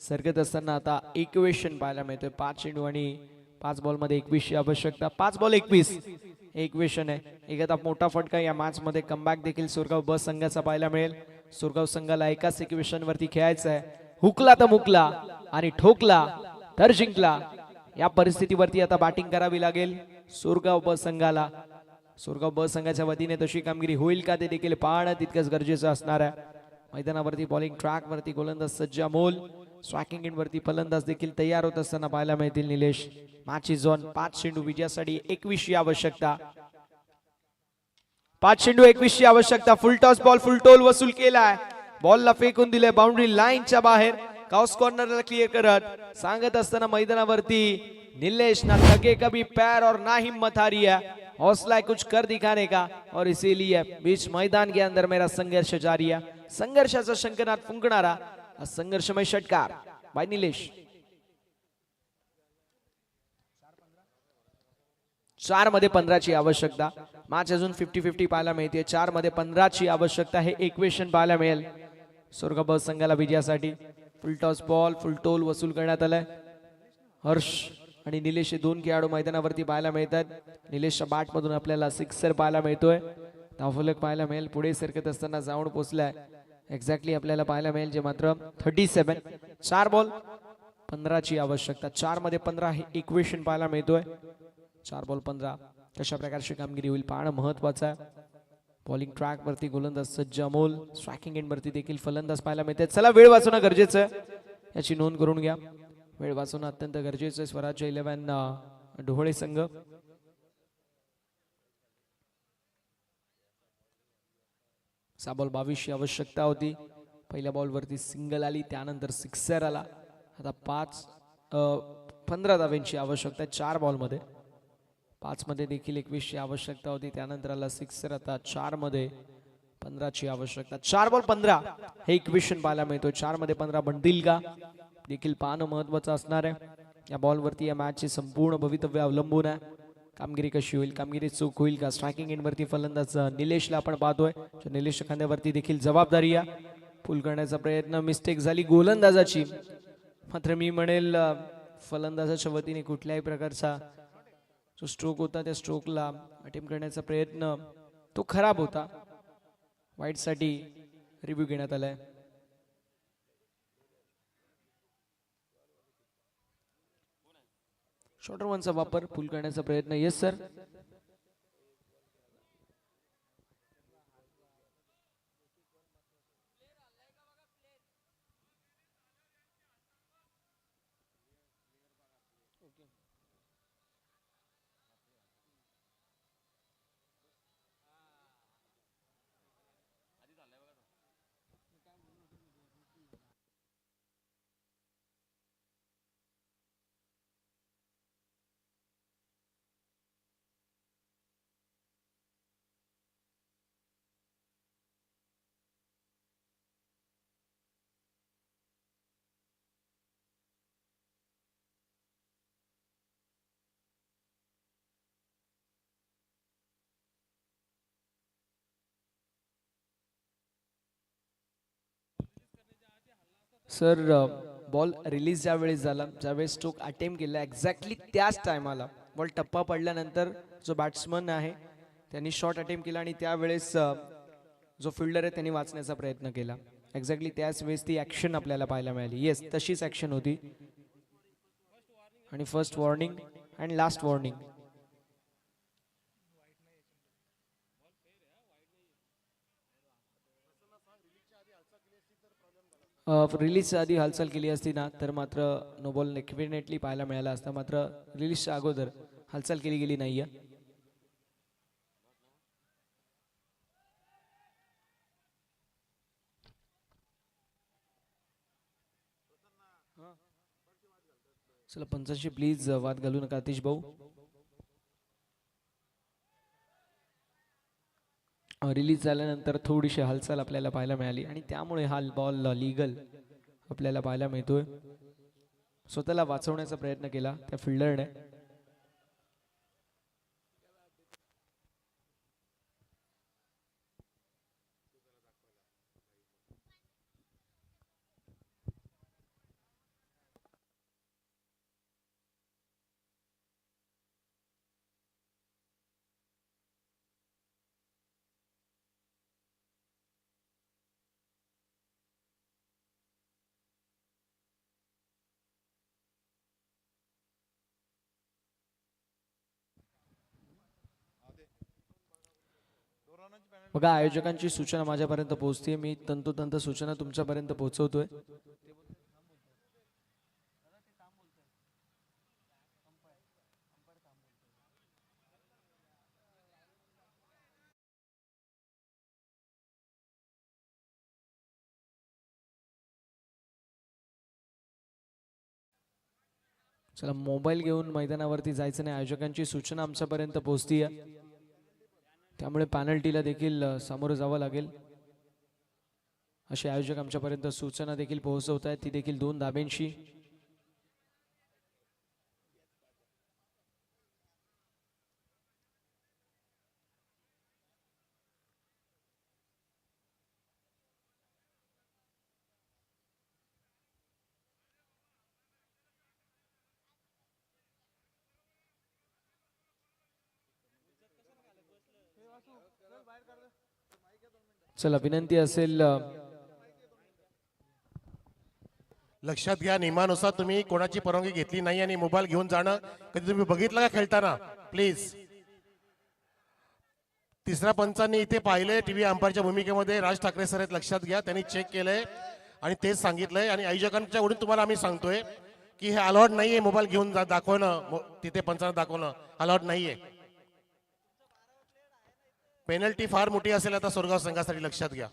सरकत असताना आता इक्वेशन पाहायला मिळतोय. 5 चेंडू आणि 5 बॉल मध्ये 21 ची आवश्यकता. 5 बॉल 21 इक्वेशन आहे. एखादा मोठा फटका या मॅच मध्ये कमबॅक देखील सुरगाव ब संघाचा पाहायला मिळेल. सुरगाव संघाला एकाच इक्वेशन वरती खेळायचं आहे. हुकला तर मुकला आणि ठोकला तर जिंकला. या परिस्थितीवरती आता बॅटिंग करावी लागेल सुरगाव ब संघाला. सुरगाव ब संघाच्या वतीने तशी कामगिरी होईल का ते देखील पाहणं तितकंच गरजेचं असणार आहे. मैदानावरती बॉलिंग ट्रॅक वरती गोलंदाज सज्ज अमोल. स्ट्रायकिंग एंड वरती फलंदाज देखील तयार होत असताना पाहायला मिळतील निलेश. Match is on. 5 चेंडू विजयासाठी 21 ची आवश्यकता. 5 चेंडू 21 ची आवश्यकता. फुल टॉस बॉल फुल टोल वसूल केलाय. बॉलला फेकून दिले बाउंड्री लाईनच्या बाहेर. क्रॉस कॉर्नरला क्लिअर करत सांगत असताना मैदानावरती निलेश ना लगे कभी पैर और ना हिम्मत हारी है, हौसला है कुछ कर दिखाने का और इसीलिए बीच मैदान के अंदर मेरा संघर्ष जारी है. संघर्षाचा शंखनाद फुंकणारा संघर्षमय षटकार बाय निलेश. 4 मध्ये 15 ची आवश्यकता. मॅच अजून 50-50 पाहायला मिळते. 4 मध्ये 15 ची आवश्यकता हे इक्वेशन पाहायला मिळेल सुरगाव संघाला विजयासाठी. फुल टॉस बॉल फुल टोल वसूल करण्यात आलाय. हर्ष आणि निलेश हे 2 खेळाडू मैदानावरती पाहायला मिळतात. निलेशच्या बॅट मधून आपल्याला सिक्सर पाहायला मिळतोय. धावफलक पाहायला मिळेल. पुढे सरकत असताना जाऊन पोहोचलाय. एक्झॅक्टली आपल्याला पाहायला मिळेल जे मात्र 37. 4 बॉल 15 ची आवश्यकता. 4 मध्ये 15 हे इक्वेशन पाहायला मिळतोय. 4 बॉल 15 कशा प्रकारची कामगिरी होईल पाहणं महत्वाचं आहे. बॉलिंग ट्रॅक वरती गोलंदाज सज्ज अमोल. स्ट्रायकिंग एंड वरती देखील फलंदाज पाहायला मिळते. चला वेळ वाचवणं गरजेचं आहे, याची नोंद करून घ्या. वेळ वाचवणं अत्यंत गरजेचं आहे. स्वराज्य 11 ढोळे संघ. बॉल 22 ची आवश्यकता होती. पहिल्या बॉलवरती सिंगल आली, त्यानंतर सिक्सर आला. आता 15 धाव्यांची आवश्यकता आहे 4 बॉलमध्ये. 5 मध्ये देखील 21ची आवश्यकता होती, त्यानंतर आला सिक्सर. आता 4 मध्ये 15ची आवश्यकता. 4 बॉल 15 हे इक्वेशन पाहायला मिळतो. 4 मध्ये 15 बनतील का देखील पाहणं महत्वाचं असणार आहे. या बॉलवरती या मॅचचे संपूर्ण भवितव्य अवलंबून आहे. कामगिरी कशी होईल, कामगिरी चूक होईल का. स्ट्रायकिंग एंडवरती फलंदाज निलेशला आपण पाहतोय. निलेशच्या खांद्यावरती देखील जबाबदारी आहे. पुल करण्याचा प्रयत्न, मिस्टेक झाली गोलंदाजाची. मात्र मी म्हणेल फलंदाजाच्या वतीने कुठल्याही प्रकारचा जो स्ट्रोक होता त्या स्ट्रोकला अटेम्प्ट करण्याचा प्रयत्न तो खराब होता. वाईटसाठी रिव्ह्यू घेण्यात आलाय. शॉर्टर वनचा वापर, पुल करण्याचा प्रयत्न. Yes sir. Sir ball release ज्यावेळेस झाला, ज्यावेळेस स्ट्रोक अटेम्प्ट केला, एक्झॅक्टली त्याच टायमाला बॉल टप्पा पडल्यानंतर जो बॅट्समन आहे त्यांनी शॉट अटेम्प्ट केला आणि त्यावेळेस जो फिल्डर आहे त्यांनी वाचण्याचा प्रयत्न केला. एक्झॅक्टली त्याच वेळेस ती ॲक्शन आपल्याला पाहायला मिळाली. येस, तशीच ॲक्शन होती. आणि first warning and last warning. रिलीजच्या आधी हालचाल केली असती ना तर मात्र नो बॉल डेफिनेटली पाहायला मिळाला असता. मात्र रिलीजच्या अगोदर हालचाल केली गेली नाहीये. चला पंचांशी प्लीज वाद घालू नका आतिश भाऊ. रिलीज झाल्यानंतर थोडीशी हालचाल आपल्याला पाहायला मिळाली आणि त्यामुळे हा बॉल लीगल आपल्याला पाहायला मिळतोय. स्वतःला वाचवण्याचा प्रयत्न केला त्या फिल्डरने. बघा, आयोजकांची सूचना माझ्यापर्यंत पोहोचते. मी तंतोतंत सूचना तुमच्यापर्यंत पोहोचवतोय. चला, मोबाईल घेऊन मैदानावरती जायचं नाही. आयोजकांची सूचना आमच्यापर्यंत पोहोचतीये, त्यामुळे पॅनल्टीला देखील सामोरं जावं लागेल असे आयोजक आमच्यापर्यंत सूचना देखील पोहोचवत आहेत. ती देखील 2 धाब्यांशी. चला, विनंती असेल लक्षात घ्या, नियमानुसार तुम्ही कोणाची परवानगी घेतली नाही आणि मोबाईल घेऊन जाणं कधी तुम्ही बघितलं का खेळताना? प्लीज. तिसऱ्या पंचांनी इथे पाहिलंय टीव्ही अंपायरच्या भूमिकेमध्ये राज ठाकरे सर आहेत, लक्षात घ्या. त्यांनी चेक केलंय आणि तेच सांगितलंय. आणि आयोजकांच्या वरून तुम्हाला आम्ही सांगतोय की हे अलाउड नाहीये मोबाईल घेऊन दाखवणं, तिथे पंचांना दाखवणं अलाउड नाहीये. पेनल्टी फार मोठी असेल आता सोरगाव संघासाठी, लक्षात घ्या.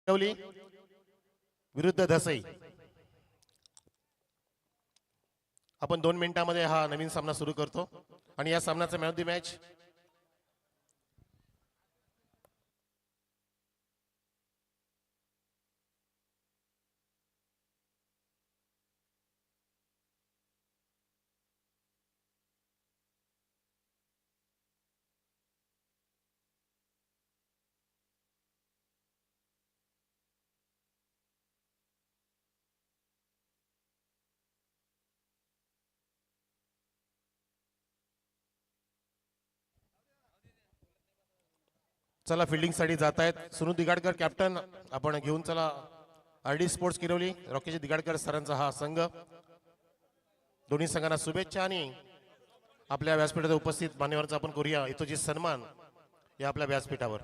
ठेवली विरुद्ध धसई. आपण 2 मिनिटांमध्ये हा नवीन सामना सुरू करतो आणि या सामन्याचा मॅन ऑफ द मॅच चला फिल्डिंगसाठी जात आहेत सुनील दिगाडकर कॅप्टन. आपण घेऊन चला आरडी स्पोर्ट्स किरवली रॉकेश दिगाडकर सरांचा हा संघ. दोन्ही संघांना शुभेच्छा आणि आपल्या व्यासपीठावर उपस्थित मान्यवरांचा आपण करूया यथोचित सन्मान या आपल्या व्यासपीठावर.